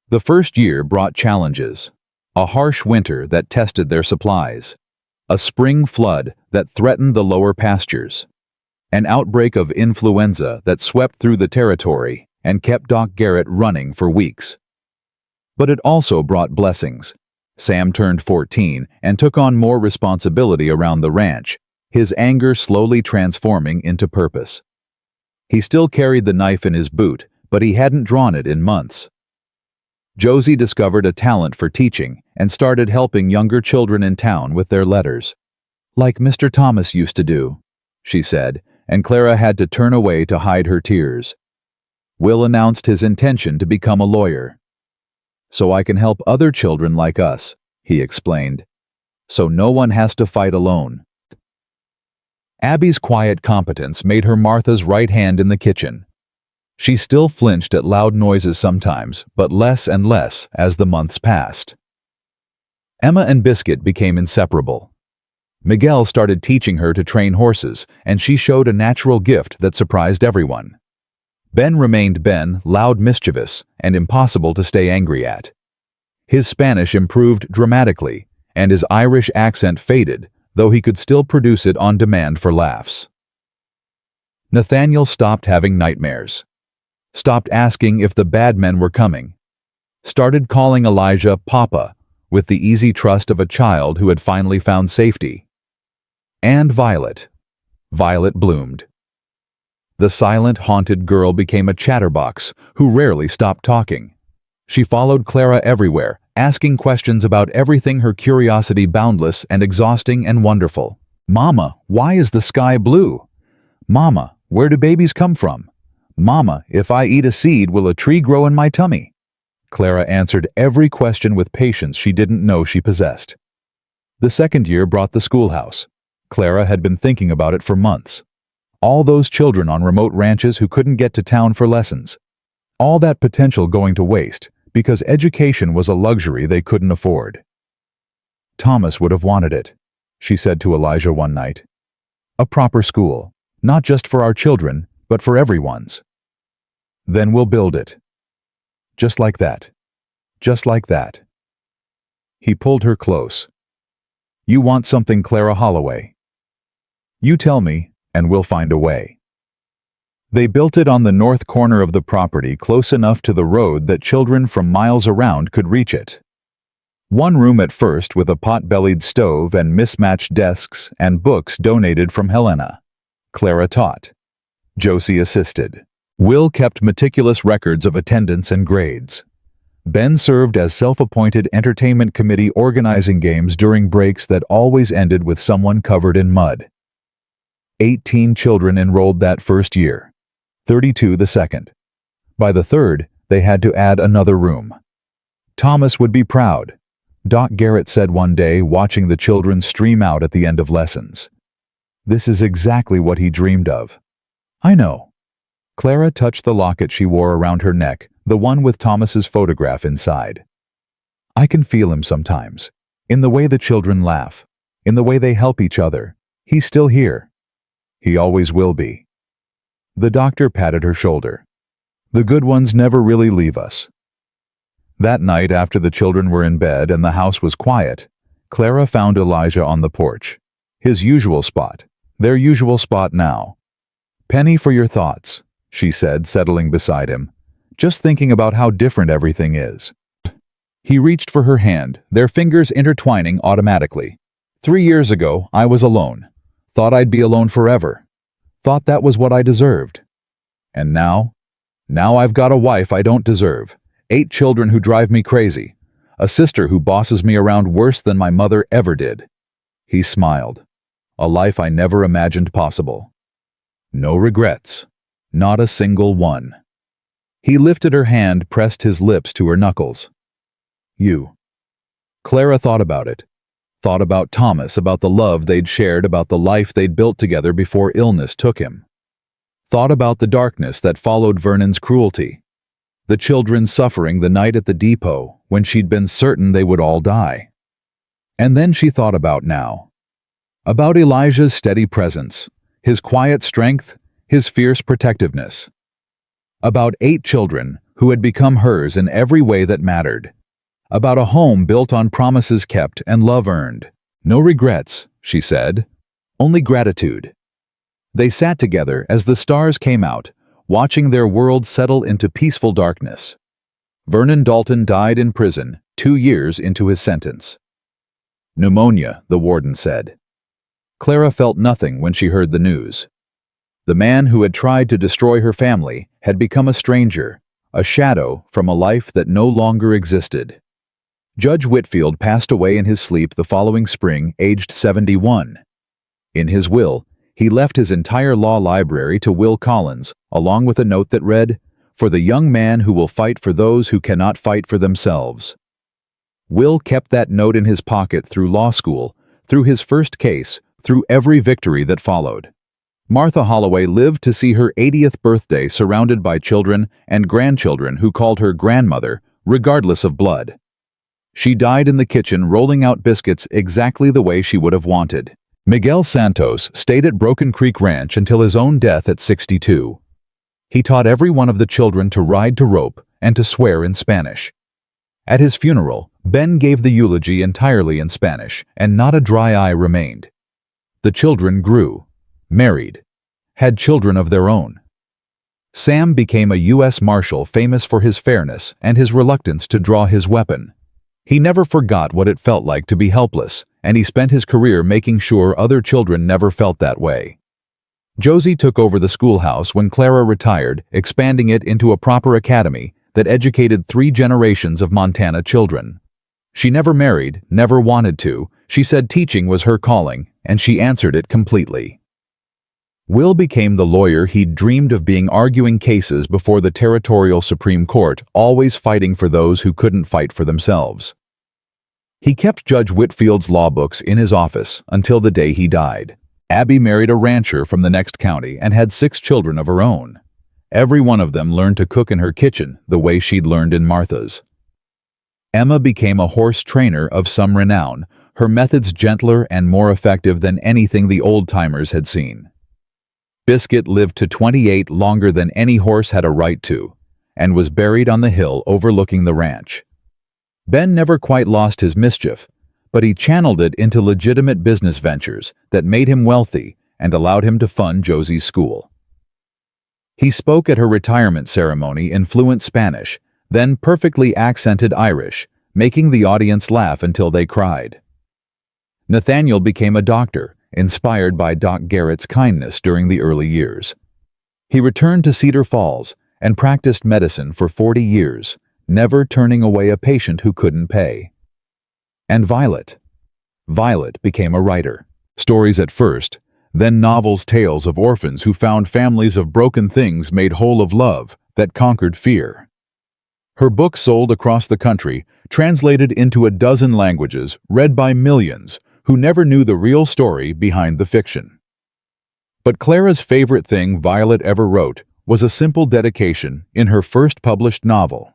The first year brought challenges. A harsh winter that tested their supplies. A spring flood that threatened the lower pastures. An outbreak of influenza that swept through the territory and kept Doc Garrett running for weeks. But it also brought blessings. Sam turned 14 and took on more responsibility around the ranch, his anger slowly transforming into purpose. He still carried the knife in his boot, but he hadn't drawn it in months. Josie discovered a talent for teaching and started helping younger children in town with their letters. Like Mr. Thomas used to do, she said, and Clara had to turn away to hide her tears. Will announced his intention to become a lawyer. So I can help other children like us, he explained. So no one has to fight alone. Abby's quiet competence made her Martha's right hand in the kitchen. She still flinched at loud noises sometimes, but less and less as the months passed. Emma and Biscuit became inseparable. Miguel started teaching her to train horses, and she showed a natural gift that surprised everyone. Ben remained Ben, loud, mischievous, and impossible to stay angry at. His Spanish improved dramatically, and his Irish accent faded, though he could still produce it on demand for laughs. Nathaniel stopped having nightmares. Stopped asking if the bad men were coming. Started calling Elijah Papa, with the easy trust of a child who had finally found safety. And Violet. Violet bloomed. The silent, haunted girl became a chatterbox who rarely stopped talking. She followed Clara everywhere, asking questions about everything, her curiosity boundless and exhausting and wonderful. Mama, why is the sky blue? Mama, where do babies come from? Mama, if I eat a seed, will a tree grow in my tummy? Clara answered every question with patience she didn't know she possessed. The second year brought the schoolhouse. Clara had been thinking about it for months. All those children on remote ranches who couldn't get to town for lessons. All that potential going to waste because education was a luxury they couldn't afford. Thomas would have wanted it, she said to Elijah one night. A proper school, not just for our children, but for everyone's. Then we'll build it. Just like that. Just like that. He pulled her close. You want something, Clara Holloway? You tell me, and we'll find a way. They built it on the north corner of the property, close enough to the road that children from miles around could reach it. One room at first with a pot-bellied stove and mismatched desks and books donated from Helena. Clara taught. Josie assisted. Will kept meticulous records of attendance and grades. Ben served as self-appointed entertainment committee organizing games during breaks that always ended with someone covered in mud. 18 children enrolled that first year, 32 the second. By the third, they had to add another room. Thomas would be proud, Doc Garrett said one day, watching the children stream out at the end of lessons. This is exactly what he dreamed of. I know. Clara touched the locket she wore around her neck, the one with Thomas's photograph inside. I can feel him sometimes, in the way the children laugh, in the way they help each other. He's still here. He always will be. The doctor patted her shoulder. The good ones never really leave us. That night, after the children were in bed and the house was quiet, Clara found Elijah on the porch. His usual spot. Their usual spot now. Penny for your thoughts, she said, settling beside him. Just thinking about how different everything is. He reached for her hand, their fingers intertwining automatically. 3 years ago, I was alone. Thought I'd be alone forever. Thought that was what I deserved. And now? Now I've got a wife I don't deserve. 8 children who drive me crazy. A sister who bosses me around worse than my mother ever did." He smiled. A life I never imagined possible. No regrets. Not a single one. He lifted her hand, pressed his lips to her knuckles. "You." Clara thought about it. Thought about Thomas, about the love they'd shared, about the life they'd built together before illness took him. Thought about the darkness that followed Vernon's cruelty. The children suffering the night at the depot when she'd been certain they would all die. And then she thought about now. About Elijah's steady presence, his quiet strength, his fierce protectiveness. About 8 children who had become hers in every way that mattered. About a home built on promises kept and love earned. No regrets, she said. Only gratitude. They sat together as the stars came out, watching their world settle into peaceful darkness. Vernon Dalton died in prison 2 years into his sentence. Pneumonia, the warden said. Clara felt nothing when she heard the news. The man who had tried to destroy her family had become a stranger, a shadow from a life that no longer existed. Judge Whitfield passed away in his sleep the following spring, aged 71. In his will, he left his entire law library to Will Collins, along with a note that read, "For the young man who will fight for those who cannot fight for themselves." Will kept that note in his pocket through law school, through his first case, through every victory that followed. Martha Holloway lived to see her 80th birthday surrounded by children and grandchildren who called her grandmother, regardless of blood. She died in the kitchen rolling out biscuits exactly the way she would have wanted. Miguel Santos stayed at Broken Creek Ranch until his own death at 62. He taught every one of the children to ride to rope and to swear in Spanish. At his funeral, Ben gave the eulogy entirely in Spanish, and not a dry eye remained. The children grew, married, had children of their own. Sam became a U.S. Marshal famous for his fairness and his reluctance to draw his weapon. He never forgot what it felt like to be helpless, and he spent his career making sure other children never felt that way. Josie took over the schoolhouse when Clara retired, expanding it into a proper academy that educated 3 generations of Montana children. She never married, never wanted to. She said teaching was her calling, and she answered it completely. Will became the lawyer he'd dreamed of being, arguing cases before the Territorial Supreme Court, always fighting for those who couldn't fight for themselves. He kept Judge Whitfield's law books in his office until the day he died. Abby married a rancher from the next county and had 6 children of her own. Every one of them learned to cook in her kitchen the way she'd learned in Martha's. Emma became a horse trainer of some renown, her methods gentler and more effective than anything the old-timers had seen. Biscuit lived to 28, longer than any horse had a right to, and was buried on the hill overlooking the ranch. Ben never quite lost his mischief, but he channeled it into legitimate business ventures that made him wealthy and allowed him to fund Josie's school. He spoke at her retirement ceremony in fluent Spanish, then perfectly accented Irish, making the audience laugh until they cried. Nathaniel became a doctor, inspired by Doc Garrett's kindness during the early years. He returned to Cedar Falls and practiced medicine for 40 years, never turning away a patient who couldn't pay. And Violet became a writer. Stories at first, then novels, tales of orphans who found families of broken things made whole of love that conquered fear. Her books sold across the country, translated into a dozen languages, read by millions who never knew the real story behind the fiction. But Clara's favorite thing Violet ever wrote was a simple dedication in her first published novel.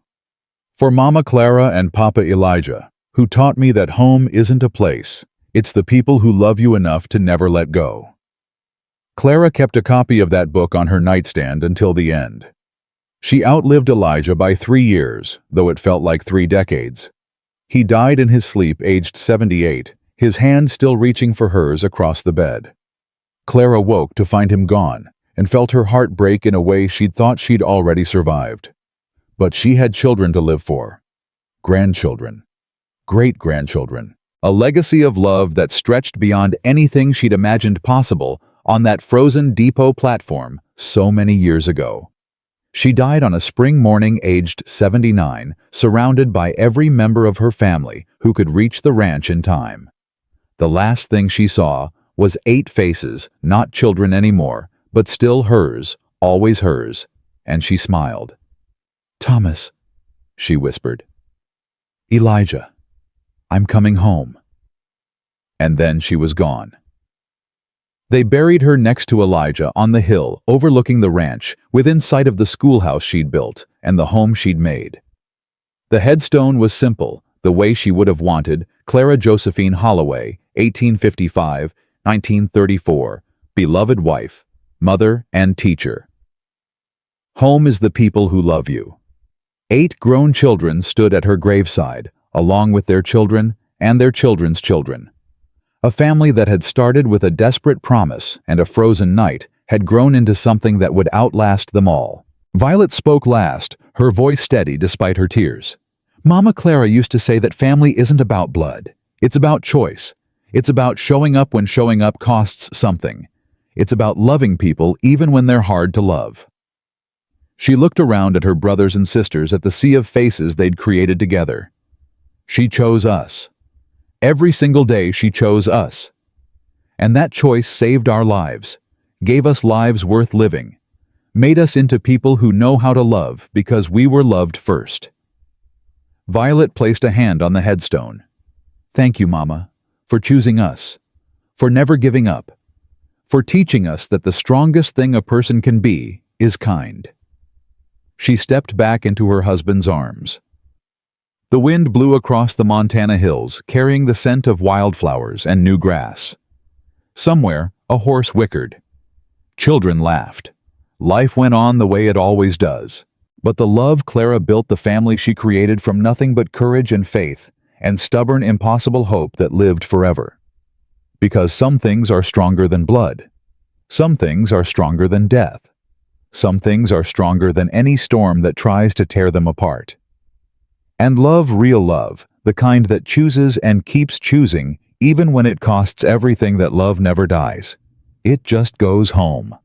For Mama Clara and Papa Elijah, who taught me that home isn't a place, it's the people who love you enough to never let go. Clara kept a copy of that book on her nightstand until the end. She outlived Elijah by 3 years, though it felt like 3 decades. He died in his sleep, aged 78, his hand still reaching for hers across the bed. Clara woke to find him gone and felt her heart break in a way she'd thought she'd already survived. But she had children to live for. Grandchildren. Great-grandchildren. A legacy of love that stretched beyond anything she'd imagined possible on that frozen depot platform so many years ago. She died on a spring morning aged 79, surrounded by every member of her family who could reach the ranch in time. The last thing she saw was 8 faces, not children anymore, but still hers, always hers, and she smiled. "Thomas," she whispered. "Elijah, I'm coming home." And then she was gone. They buried her next to Elijah on the hill overlooking the ranch, within sight of the schoolhouse she'd built and the home she'd made. The headstone was simple, the way she would have wanted: Clara Josephine Holloway, 1855-1934, beloved wife, mother, and teacher. Home is the people who love you. 8 grown children stood at her graveside, along with their children and their children's children. A family that had started with a desperate promise and a frozen night had grown into something that would outlast them all. Violet spoke last, her voice steady despite her tears. "Mama Clara used to say that family isn't about blood. It's about choice. It's about showing up when showing up costs something. It's about loving people even when they're hard to love." She looked around at her brothers and sisters, at the sea of faces they'd created together. She chose us. Every single day she chose us. And that choice saved our lives, gave us lives worth living, made us into people who know how to love because we were loved first. Violet placed a hand on the headstone. "Thank you, Mama, for choosing us, for never giving up, for teaching us that the strongest thing a person can be is kind." She stepped back into her husband's arms. The wind blew across the Montana hills, carrying the scent of wildflowers and new grass. Somewhere, a horse whickered. Children laughed. Life went on the way it always does. But the love Clara built the family she created from nothing but courage and faith, and stubborn, impossible hope that lived forever. Because some things are stronger than blood. Some things are stronger than death. Some things are stronger than any storm that tries to tear them apart. And love, real love, the kind that chooses and keeps choosing, even when it costs everything, that love never dies. It just goes home.